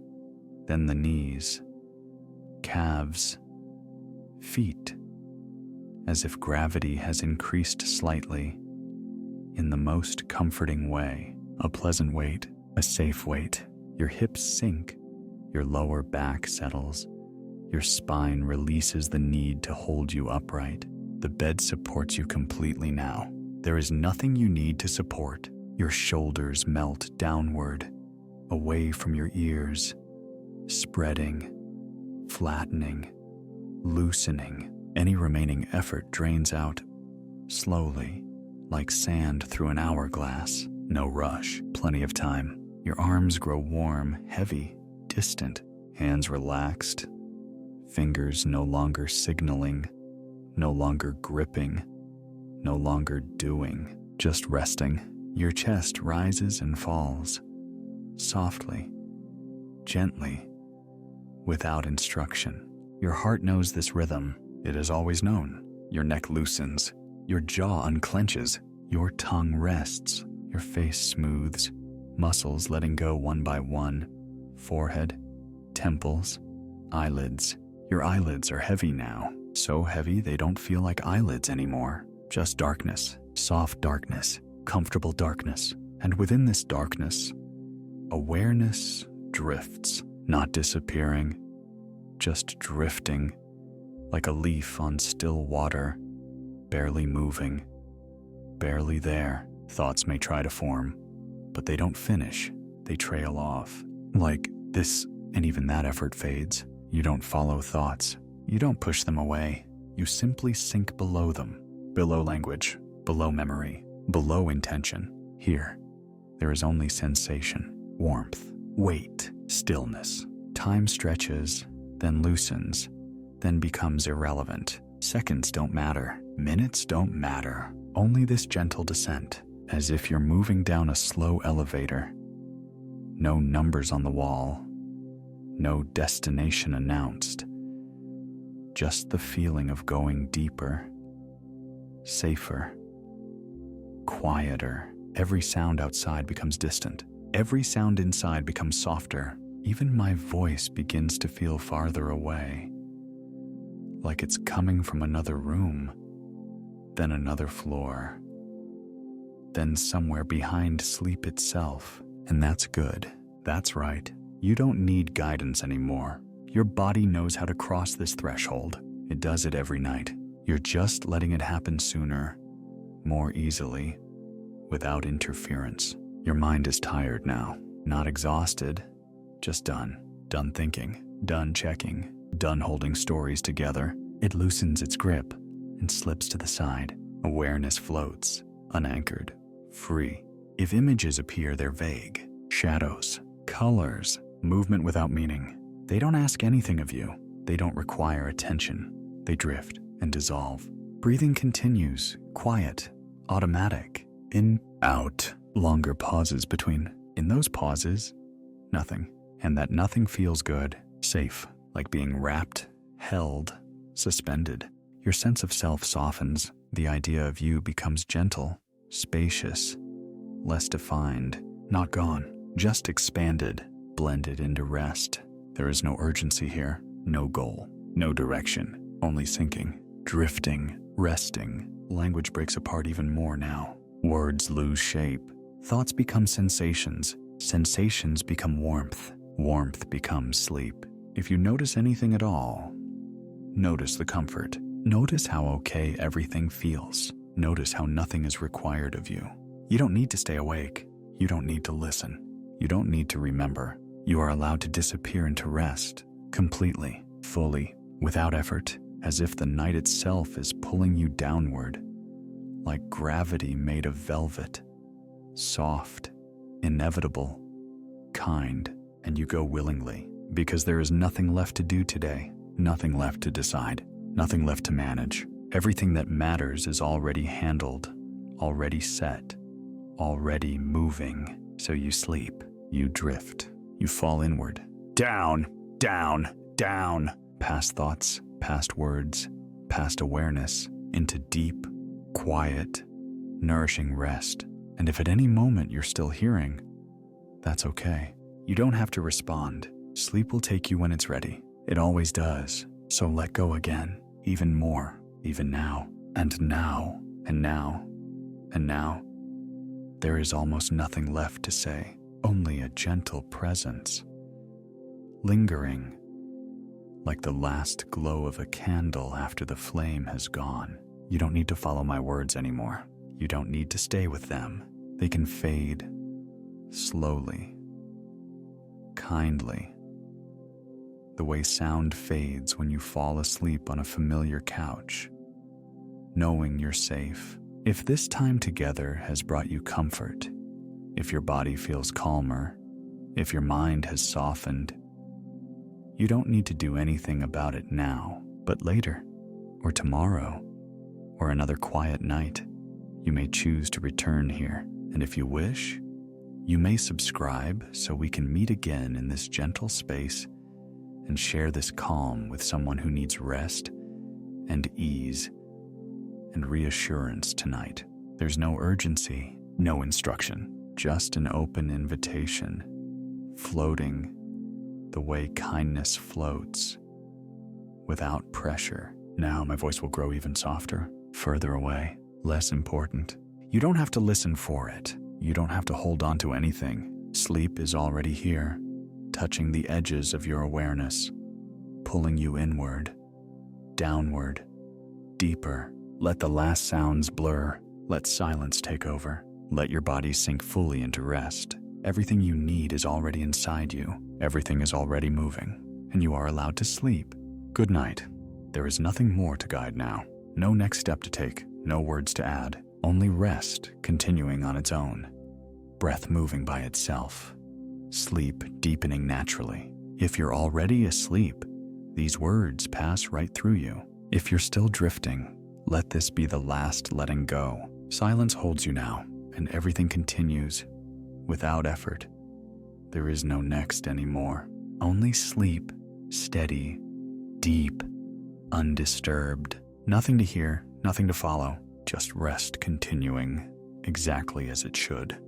Speaker 1: then the knees, calves, feet, as if gravity has increased slightly in the most comforting way. A pleasant weight, a safe weight. Your hips sink, your lower back settles, your spine releases the need to hold you upright. The bed supports you completely now. There is nothing you need to support. Your shoulders melt downward, away from your ears, spreading, flattening, loosening. Any remaining effort drains out slowly, like sand through an hourglass. No rush, plenty of time. Your arms grow warm, heavy, distant, hands relaxed, fingers no longer signaling, no longer gripping, no longer doing, just resting. Your chest rises and falls, softly, gently, without instruction. Your heart knows this rhythm. It has always known. Your neck loosens, your jaw unclenches, your tongue rests, your face smooths, muscles letting go one by one, forehead, temples, eyelids. Your eyelids are heavy now, so heavy they don't feel like eyelids anymore. Just darkness, soft darkness, comfortable darkness. And within this darkness, awareness drifts, not disappearing, just drifting, like a leaf on still water, barely moving, barely there. Thoughts may try to form, but they don't finish. They trail off. Like this, and even that effort fades. You don't follow thoughts. You don't push them away. You simply sink below them. Below language, below memory, below intention. Here, there is only sensation, warmth, weight, stillness. Time stretches, then loosens, then becomes irrelevant. Seconds don't matter. Minutes don't matter. Only this gentle descent, as if you're moving down a slow elevator. No numbers on the wall, no destination announced. Just the feeling of going deeper, safer, quieter. Every sound outside becomes distant. Every sound inside becomes softer. Even my voice begins to feel farther away, like it's coming from another room, then another floor, then somewhere behind sleep itself. And that's good. That's right. You don't need guidance anymore. Your body knows how to cross this threshold. It does it every night. You're just letting it happen sooner, more easily, without interference. Your mind is tired now, not exhausted, just done. Done thinking, done checking, done holding stories together. It loosens its grip and slips to the side. Awareness floats, unanchored, free. If images appear, they're vague. Shadows, colors, movement without meaning. They don't ask anything of you. They don't require attention. They drift and dissolve. Breathing continues, quiet, automatic. In, out, longer pauses between. In those pauses, nothing. And that nothing feels good, safe, like being wrapped, held, suspended. Your sense of self softens. The idea of you becomes gentle, spacious, less defined, not gone, just expanded, blended into rest. There is no urgency here, no goal, no direction, only sinking, drifting, resting. Language breaks apart even more now. Words lose shape. Thoughts become sensations. Sensations become warmth. Warmth becomes sleep. If you notice anything at all, notice the comfort. Notice how okay everything feels. Notice how nothing is required of you. You don't need to stay awake. You don't need to listen. You don't need to remember. You are allowed to disappear into rest, completely, fully, without effort, as if the night itself is pulling you downward, like gravity made of velvet, soft, inevitable, kind, and you go willingly, because there is nothing left to do today, nothing left to decide, nothing left to manage. Everything that matters is already handled, already set, already moving. So you sleep, you drift, you fall inward, down, down, down, past thoughts, past words, past awareness, into deep, quiet, nourishing rest. And if at any moment you're still hearing, that's okay. You don't have to respond. Sleep will take you when it's ready. It always does. So let go again, even more, even now, and now, and now, and now. There is almost nothing left to say, only a gentle presence, lingering, like the last glow of a candle after the flame has gone. You don't need to follow my words anymore. You don't need to stay with them. They can fade, slowly, kindly, the way sound fades when you fall asleep on a familiar couch, knowing you're safe. If this time together has brought you comfort, if your body feels calmer, if your mind has softened, you don't need to do anything about it now, but later, or tomorrow, or another quiet night, you may choose to return here. And if you wish, you may subscribe so we can meet again in this gentle space and share this calm with someone who needs rest and ease and reassurance tonight. There's no urgency, no instruction, just an open invitation, floating the way kindness floats, without pressure. Now my voice will grow even softer, further away, less important. You don't have to listen for it. You don't have to hold on to anything. Sleep is already here, touching the edges of your awareness, pulling you inward, downward, deeper. Let the last sounds blur. Let silence take over. Let your body sink fully into rest. Everything you need is already inside you. Everything is already moving, and you are allowed to sleep. Good night. There is nothing more to guide now. No next step to take, no words to add. Only rest continuing on its own. Breath moving by itself. Sleep deepening naturally. If you're already asleep, these words pass right through you. If you're still drifting, let this be the last letting go. Silence holds you now, and everything continues without effort. There is no next anymore. Only sleep, steady, deep, undisturbed. Nothing to hear, nothing to follow, just rest continuing exactly as it should.